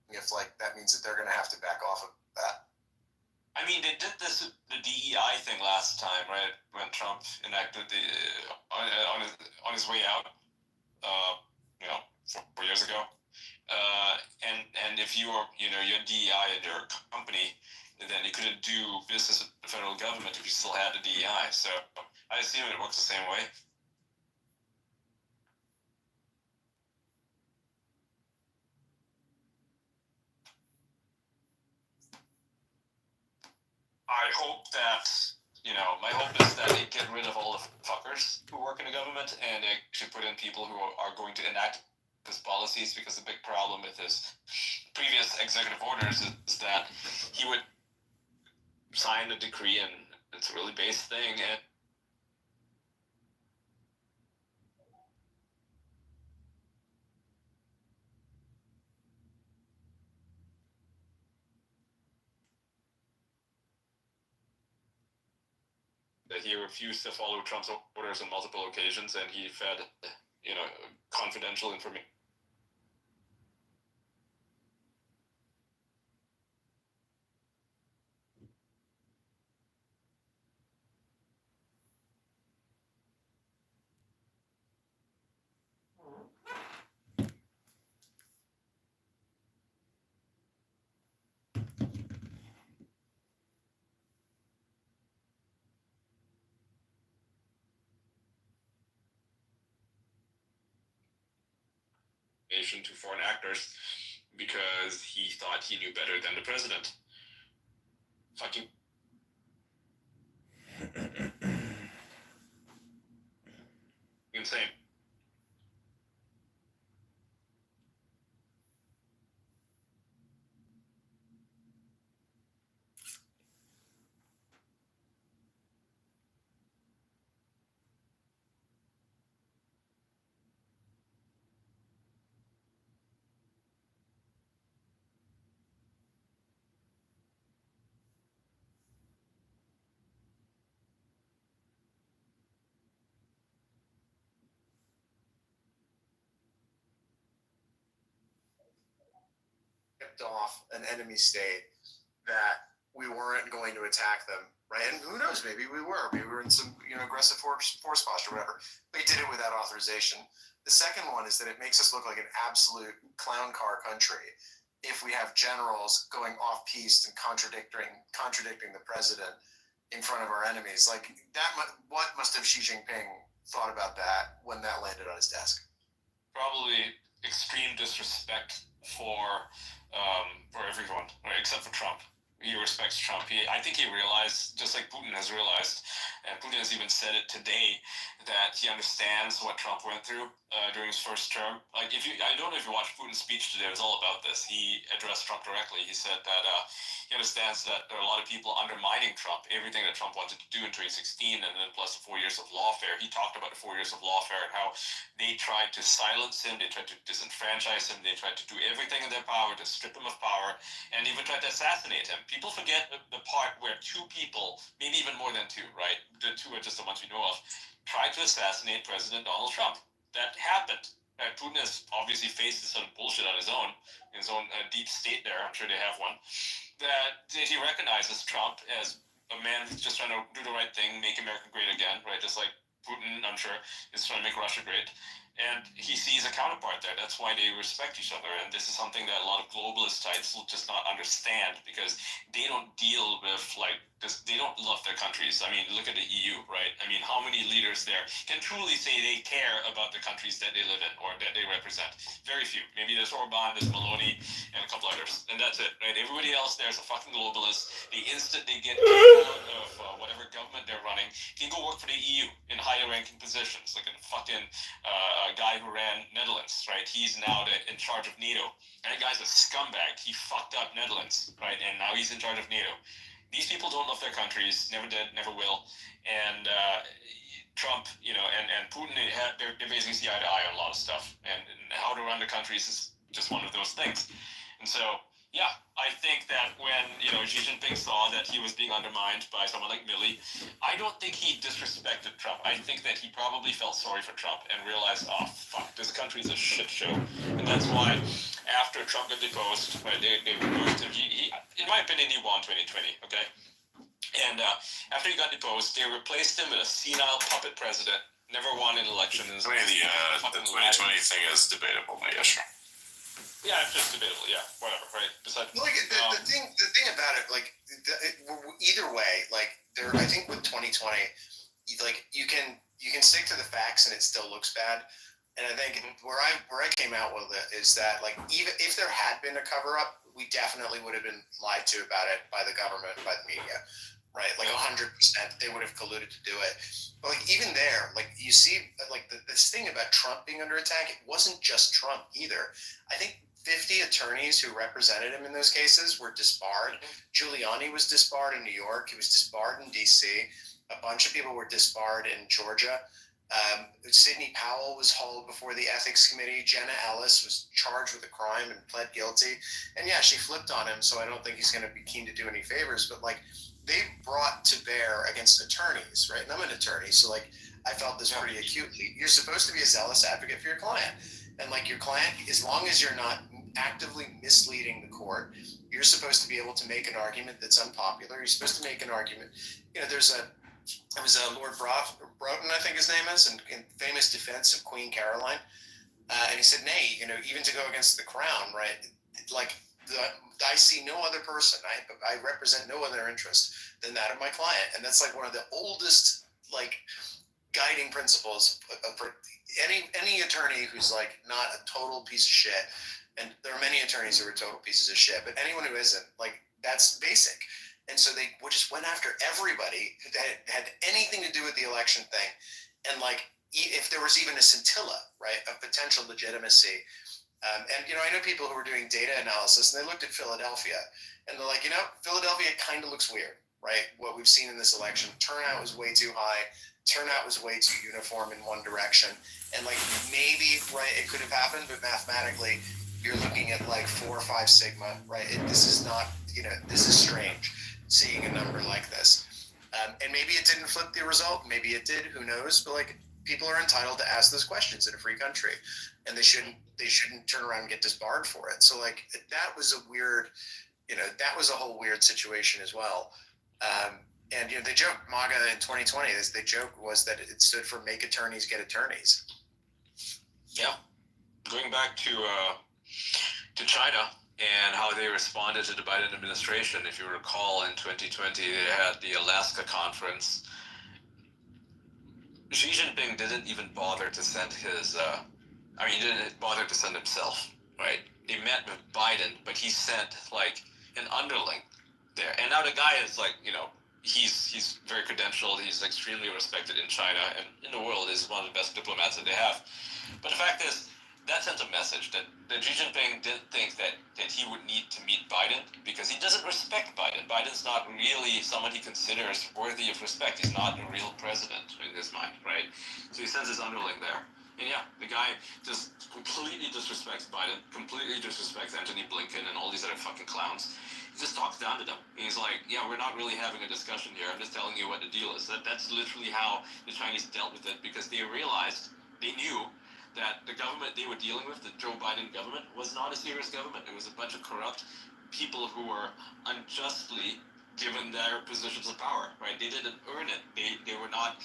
if like that means that they're going to have to back off of that. I mean, they did the DEI thing last time, right? When Trump enacted the on his way out, 4 years ago. And if you are, your DEI in your company, then you couldn't do business with the federal government if you still had the DEI. So I assume it works the same way. I hope that, my hope is that they get rid of all the fuckers who work in the government and they actually put in people who are going to enact his policies, because the big problem with his previous executive orders is that he would sign a decree, and it's a really base thing, and that he refused to follow Trump's orders on multiple occasions, and he fed, confidential information. To foreign actors because he thought he knew better than the president. Fucking insane. tipped off an enemy state that we weren't going to attack them, right? And who knows, maybe we were. Maybe we were in some, aggressive force posture or whatever. They did it without authorization. The second one is that it makes us look like an absolute clown car country if we have generals going off-piste and contradicting the president in front of our enemies. Like that, what must have Xi Jinping thought about that when that landed on his desk? Probably extreme disrespect for everyone, right, except for Trump. He respects Trump. I think he realized, just like Putin has realized, and Putin has even said it today, that he understands what Trump went through during his first term. Like, I don't know if you watched Putin's speech today. It was all about this. He addressed Trump directly. He said that he understands that there are a lot of people undermining Trump, everything that Trump wanted to do in 2016, and then plus the 4 years of lawfare. He talked about the 4 years of lawfare and how they tried to silence him, they tried to disenfranchise him, they tried to do everything in their power to strip him of power, and even tried to assassinate him. People forget the part where two people, maybe even more than two, right? The two are just the ones we know of, tried to assassinate President Donald Trump. That happened. Putin has obviously faced this sort of bullshit on his own deep state there. I'm sure they have one. That he recognizes Trump as a man who's just trying to do the right thing, make America great again, right? Just like Putin, I'm sure, is trying to make Russia great. And he sees a counterpart there. That's why they respect each other. And this is something that a lot of globalist types will just not understand, because they don't deal with like this. They don't love their countries. I mean, look at the EU, right? I mean, how many leaders there can truly say they care about the countries that they live in or that they represent? Very few. Maybe there's Orban, there's Maloney, and a couple others. And that's it, right? Everybody else there's a fucking globalist. The instant they get of whatever government they're running, can go work for the EU in higher ranking positions, like a fucking guy who ran Netherlands, right? He's now in charge of NATO. That guy's a scumbag. He fucked up Netherlands, right? And now he's in charge of NATO. These people don't love their countries, never did, never will. And Trump, and Putin, they're basically see eye to eye on a lot of stuff. And how to run the countries is just one of those things. And so, yeah, I think that when, Xi Jinping saw that he was being undermined by someone like Milley, I don't think he disrespected Trump. I think that he probably felt sorry for Trump and realized, oh, fuck, this country's a shit show. And that's why after Trump got deposed, right, they removed him. He, in my opinion, he won 2020, okay? And after he got deposed, they replaced him with a senile puppet president, never won an election. I mean, the 2020 thing is debatable, but yeah, sure. Yeah, it's just debatable. Yeah, whatever. Right. Besides, like the thing about it, like either way, like I think with 2020, like you can stick to the facts and it still looks bad. And I think where I came out with it is that, like, even if there had been a cover up, we definitely would have been lied to about it by the government, by the media, right? Like 100%, they would have colluded to do it. But like even there, like you see, like this thing about Trump being under attack, it wasn't just Trump either. I think 50 attorneys who represented him in those cases were disbarred. Giuliani was disbarred in New York. He was disbarred in D.C. A bunch of people were disbarred in Georgia. Sidney Powell was hauled before the ethics committee. Jenna Ellis was charged with a crime and pled guilty. And yeah, she flipped on him, so I don't think he's going to be keen to do any favors. But like, they brought to bear against attorneys, right? And I'm an attorney, so like, I felt this pretty acutely. You're supposed to be a zealous advocate for your client. And like your client, as long as you're not actively misleading the court, you're supposed to be able to make an argument that's unpopular. You're supposed to make an argument. It was Lord Broughton, I think his name is, in famous defense of Queen Caroline. And he said, nay, even to go against the crown, right? Like, I see no other person. I represent no other interest than that of my client. And that's like one of the oldest, like, guiding principles for any attorney who's like not a total piece of shit. And there are many attorneys who are total pieces of shit, but anyone who isn't, like, that's basic. And so they just went after everybody that had anything to do with the election thing. And like, if there was even a scintilla, right, of potential legitimacy. And, I know people who were doing data analysis and they looked at Philadelphia and they're like, Philadelphia kind of looks weird, right? What we've seen in this election, turnout was way too high. Turnout was way too uniform in one direction. And like, maybe, right, it could have happened, but mathematically, you're looking at like 4 or 5 sigma, right? This is not, this is strange seeing a number like this. And maybe it didn't flip the result. Maybe it did, who knows? But like, people are entitled to ask those questions in a free country, and they shouldn't turn around and get disbarred for it. So like that was a weird, that was a whole weird situation as well. And they joke MAGA in 2020. The joke was that it stood for "Make Attorneys Get Attorneys." Yeah, going back to China and how they responded to the Biden administration. If you recall, in 2020, they had the Alaska conference. Xi Jinping didn't even bother to send his, he didn't bother to send himself, right? They met with Biden, but he sent, like, an underling there. And now the guy is, like, he's very credentialed, he's extremely respected in China, and in the world is one of the best diplomats that they have. But the fact is, that sent a message that Xi Jinping didn't think that he would need to meet Biden because he doesn't respect Biden. Biden's not really someone he considers worthy of respect. He's not a real president in his mind, right? So he sends his underling there. And yeah, the guy just completely disrespects Biden, completely disrespects Antony Blinken and all these other fucking clowns. He just talks down to them. And he's like, yeah, we're not really having a discussion here. I'm just telling you what the deal is. That's literally how the Chinese dealt with it because they realized, they knew that the government they were dealing with, the Joe Biden government, was not a serious government. It was a bunch of corrupt people who were unjustly given their positions of power, right? They didn't earn it. They were not,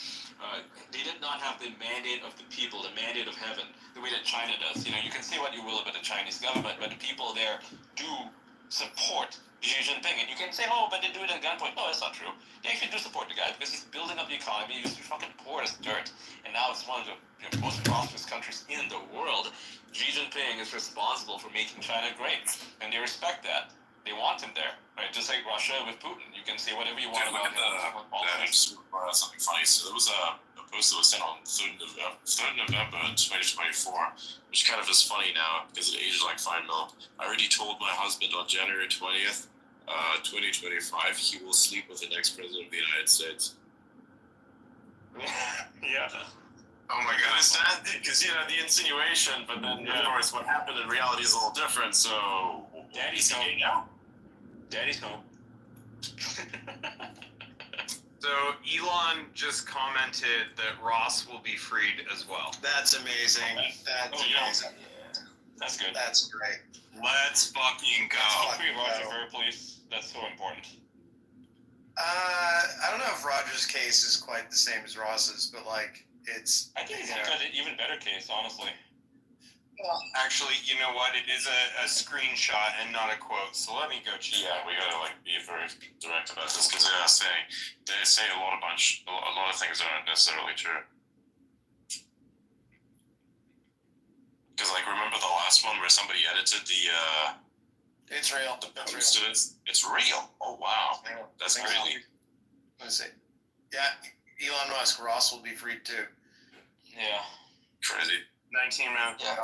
they did not have the mandate of the people, the mandate of heaven, the way that China does. You can say what you will about the Chinese government, but the people there do support Xi Jinping. And you can say, oh, but they do it at gunpoint. No, that's not true. They actually do support the guy because he's building up the economy. He used to be fucking poor as dirt. And now it's one of the most prosperous countries in the world. Xi Jinping is responsible for making China great. And they respect that. They want him there, right? Just like Russia with Putin. You can say whatever you want about him. Something funny. So there was a post that was sent on 3rd November 2024, which kind of is funny now because it ages like fine milk. I already told my husband on January 20th, 2025, he will sleep with the next president of the United States. Yeah. Oh my god. Because, the insinuation, but then, of course, what happened in reality is a little different, so... Daddy's home. Now? Daddy's home. So Elon just commented that Ross will be freed as well. That's amazing. That's amazing. That's good. That's great. Let's fucking go. Free Roger Ver, please. That's so important. I don't know if Roger's case is quite the same as Ross's, but it's. I think he's got an even better case, honestly. Well, Actually, you know what? It is a screenshot and not a quote. So let me go check. Yeah, we gotta be very direct about this because they say a lot of things that aren't necessarily true. Because remember the last one where somebody edited the it's real. post? It's real. Oh wow, that's crazy. Let's see. Yeah, Elon Musk, Ross will be freed too. Yeah. Crazy. 19 minutes. Yeah.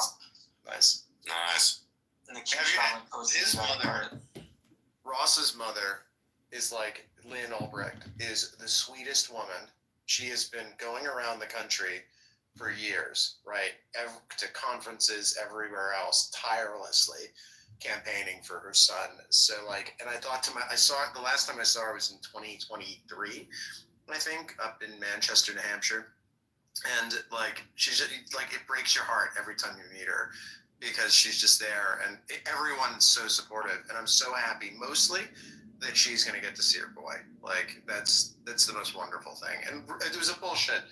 Nice. Nice. And the His mother, Ross's mother, is like Lynn Albrecht, is the sweetest woman. She has been going around the country for years, right? To conferences everywhere else, tirelessly campaigning for her son. So and I thought the last time I saw her was in 2023, I think, up in Manchester, New Hampshire. And she's just, it breaks your heart every time you meet her because she's just there and everyone's so supportive. And I'm so happy mostly that she's going to get to see her boy. That's the most wonderful thing. And it was a bullshit.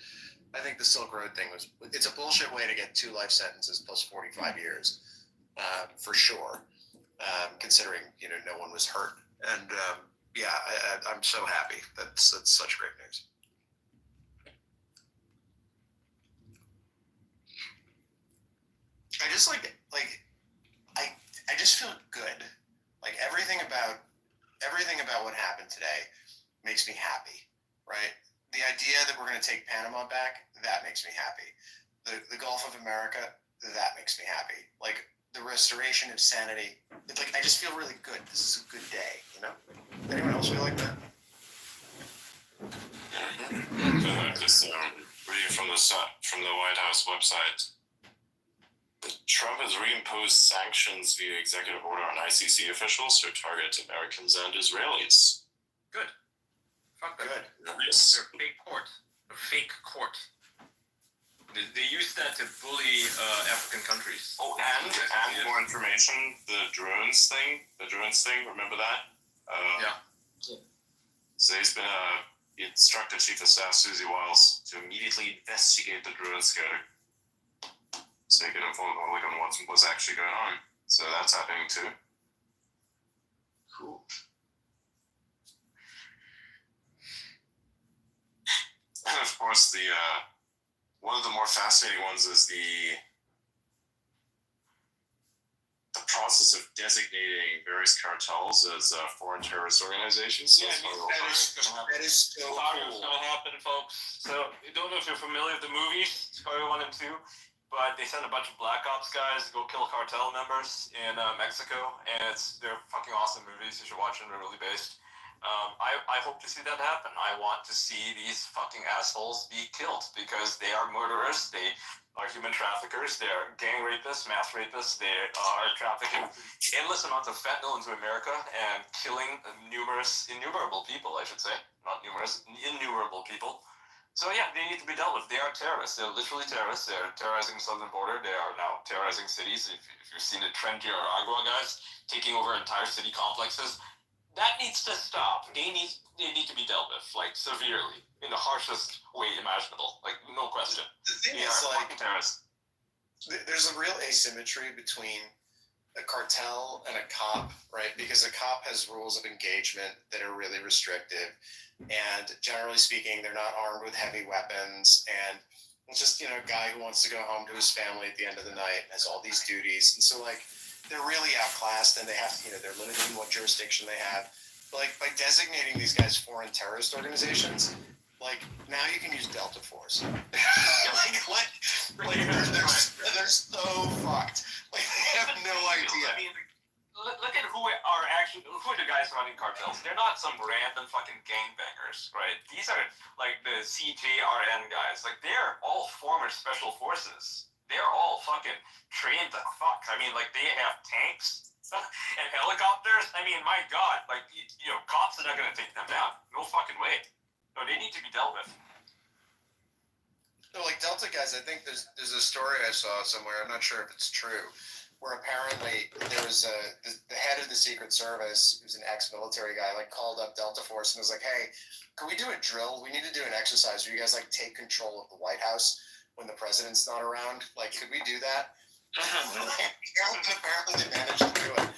I think the Silk Road thing it's a bullshit way to get 2 life sentences plus 45 years, for sure. Considering, no one was hurt. And I'm so happy. That's such great news. I just I just feel good. Everything about what happened today makes me happy, right? The idea that we're going to take Panama back, that makes me happy. The Gulf of America, that makes me happy. The restoration of sanity, I just feel really good. This is a good day, Anyone else feel like that? Just reading from the White House website. Trump has reimposed sanctions via executive order on ICC officials who target Americans and Israelis. Fuck that. Good. Yes. They're a fake court. A fake court. They use that to bully African countries. Oh, and more information. The drones thing. Remember that? Yeah. So he's been he instructed Chief of Staff Susie Wiles to immediately investigate the drone scatter, so he can inform the public on what's actually going on. So that's happening too. Cool. And of course, the one of the more fascinating ones is the process of designating various cartels as foreign terrorist organizations. Yeah, That is so Chicago's cool. gonna happen, folks. So I don't know if you're familiar with the movies, Chicago 1 and 2, but they send a bunch of Black Ops guys to go kill cartel members in Mexico, and they're fucking awesome movies. You should watch them. They're really based. I hope to see that happen. I want to see these fucking assholes be killed because they are murderers. They are human traffickers. They are gang rapists, mass rapists. They are trafficking endless amounts of fentanyl into America and killing innumerable people, I should say. Not numerous, innumerable people. So yeah, they need to be dealt with. They are terrorists. They're literally terrorists. They're terrorizing the southern border. They are now terrorizing cities. If you've seen the Tren de Aragua guys taking over entire city complexes, that needs to stop. They need to be dealt with, like, severely, in the harshest way imaginable. Like, no question. The thing They is, are like, fucking terrorists. there's a real asymmetry between a cartel and a cop, right? Because a cop has rules of engagement that are really restrictive, and generally speaking, they're not armed with heavy weapons, and it's just, a guy who wants to go home to his family at the end of the night, has all these duties, and so, like, they're really outclassed, and they have, they're limited in what jurisdiction they have. But, like, by designating these guys foreign terrorist organizations, like, now you can use Delta Force. They're so fucked. Like, they have no idea. I mean, look at who are the guys running cartels. They're not some random fucking gangbangers, right? These are, like, the CJRN guys. Like, they're all former special forces. They're all fucking trained to fuck. I mean, like, they have tanks and helicopters. I mean, my God, like, cops are not going to take them down. No fucking way. No, they need to be dealt with. No, like Delta guys, I think there's a story I saw somewhere. I'm not sure if it's true, where apparently there was the head of the Secret Service, who's an ex-military guy, like called up Delta Force and was like, "Hey, can we do a drill? We need to do an exercise where you guys like take control of the White House when the president's not around. Like, could we do that?" Apparently they managed to do it.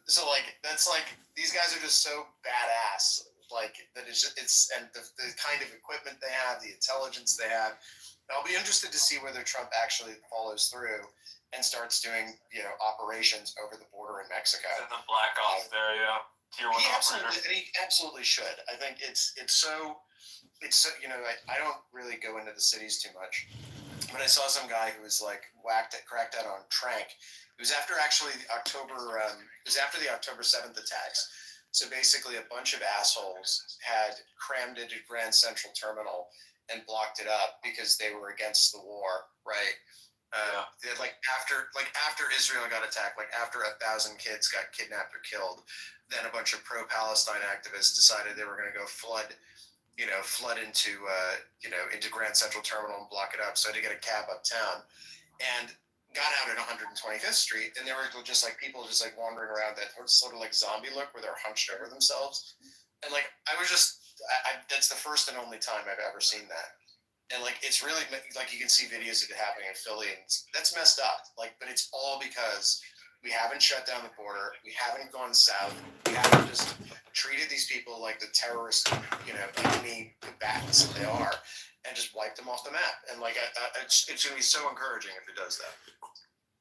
So like that's like these guys are just so badass. Like that and the kind of equipment they have, the intelligence they have. I'll be interested to see whether Trump actually follows through and starts doing operations over the border in Mexico. And the Black Ops there, yeah. Tier 1 operator. He absolutely should. I think it's so I don't really go into the cities too much, but I saw some guy who was like cracked out on Trank. It was after actually the October 7th attacks. So basically, a bunch of assholes had crammed into Grand Central Terminal and blocked it up because they were against the war, right? They had, after Israel got attacked, like after 1,000 kids got kidnapped or killed, then a bunch of pro-Palestine activists decided they were going to go flood into Grand Central Terminal and block it up. So I had to get a cab uptown, and got out at 125th Street, and there were just like people just like wandering around that sort of like zombie look where they're hunched over themselves, and like I was just that's the first and only time I've ever seen that, and like it's really like you can see videos of it happening in Philly, and that's messed up. Like, but it's all because we haven't shut down the border, we haven't gone south, we haven't just treated these people like the terrorist, enemy combatants that they are, and just wiped them off the map. And like it's going to be so encouraging if it does that.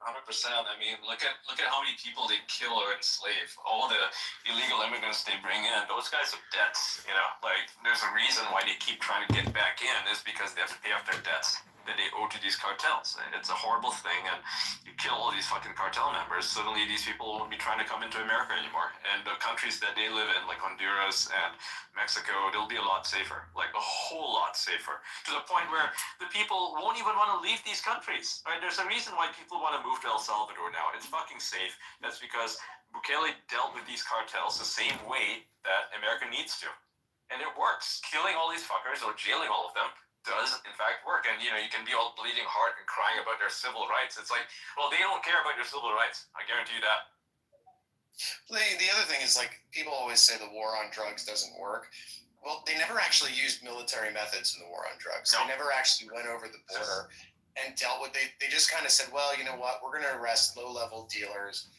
100%. I mean, look at how many people they kill or enslave. All the illegal immigrants they bring in, those guys have debts. Like there's a reason why they keep trying to get back in is because they have to pay off their debts that they owe to these cartels. It's a horrible thing, and you kill all these fucking cartel members, suddenly these people won't be trying to come into America anymore. And the countries that they live in, like Honduras and Mexico, they'll be a lot safer, like a whole lot safer, to the point where the people won't even want to leave these countries. Right? There's a reason why people want to move to El Salvador now. It's fucking safe. That's because Bukele dealt with these cartels the same way that America needs to. And it works. Killing all these fuckers or jailing all of them does in fact work. And you can be all bleeding heart and crying about their civil rights. It's like, well, they don't care about your civil rights. I guarantee you that. The other thing is, like, people always say the war on drugs doesn't work. Well, they never actually used military methods in the war on drugs. No. They never actually went over the border and dealt with. They just kind of said, well, you know what, we're going to arrest low-level dealers,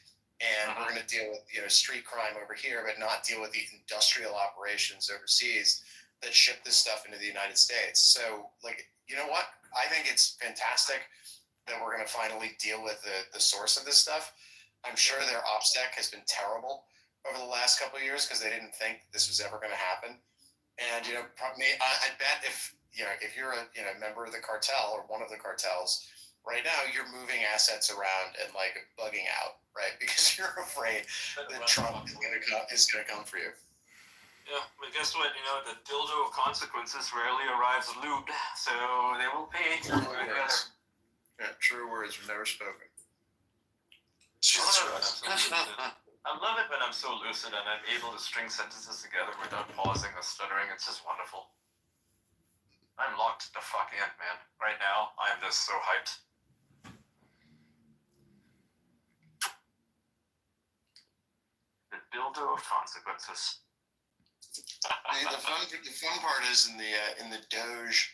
and we're going to deal with street crime over here, but not deal with the industrial operations overseas that ship this stuff into the United States. So, like, you know what? I think it's fantastic that we're going to finally deal with the source of this stuff. I'm sure their OPSEC has been terrible over the last couple of years because they didn't think this was ever going to happen. And I bet if you're a member of the cartel or one of the cartels right now, you're moving assets around and like bugging out, right? Because you're afraid that Trump is going to come for you. Yeah, but guess what? The dildo of consequences rarely arrives lubed, so they will pay. Yeah, true words were never spoken. I love it when I'm so lucid and I'm able to string sentences together without pausing or stuttering. It's just wonderful. I'm locked the fuck in, man. Right now, I'm just so hyped. The dildo of consequences. The fun part is in the Doge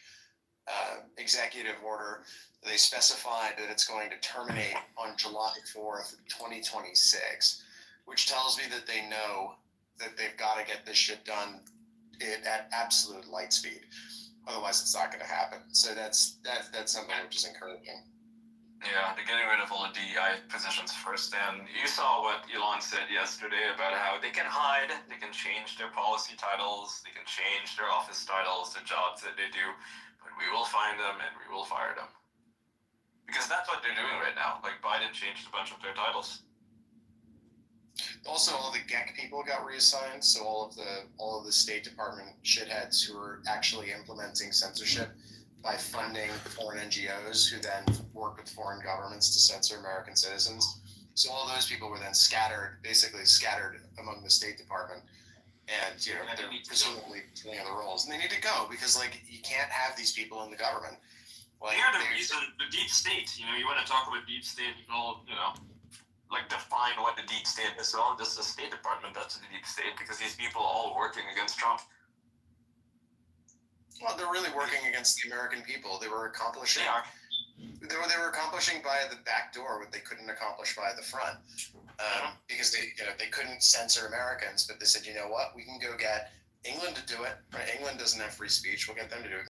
executive order, they specified that it's going to terminate on July 4th, 2026, which tells me that they know that they've got to get this shit done at absolute light speed. Otherwise, it's not going to happen. So that's something which is encouraging. Yeah, they're getting rid of all the DEI positions first. And you saw what Elon said yesterday about how they can hide, they can change their policy titles, they can change their office titles, the jobs that they do, but we will find them and we will fire them. Because that's what they're doing right now. Like, Biden changed a bunch of their titles. Also, all the GEC people got reassigned, so all of the State Department shitheads who are actually implementing censorship by funding foreign NGOs who then work with foreign governments to censor American citizens. So all those people were then basically scattered among the State Department, and they're presumably filling other roles, and they need to go because like you can't have these people in the government. Like, they are the reason, the deep state. You want to talk about deep state, you all, like define what the deep state is. Well, just the State Department, that's the deep state because these people are all working against Trump. Well, they're really working against the American people. They were accomplishing. They were accomplishing via the back door what they couldn't accomplish via the front, because they couldn't censor Americans. But they said, you know what? We can go get England to do it. England doesn't have free speech. We'll get them to do it.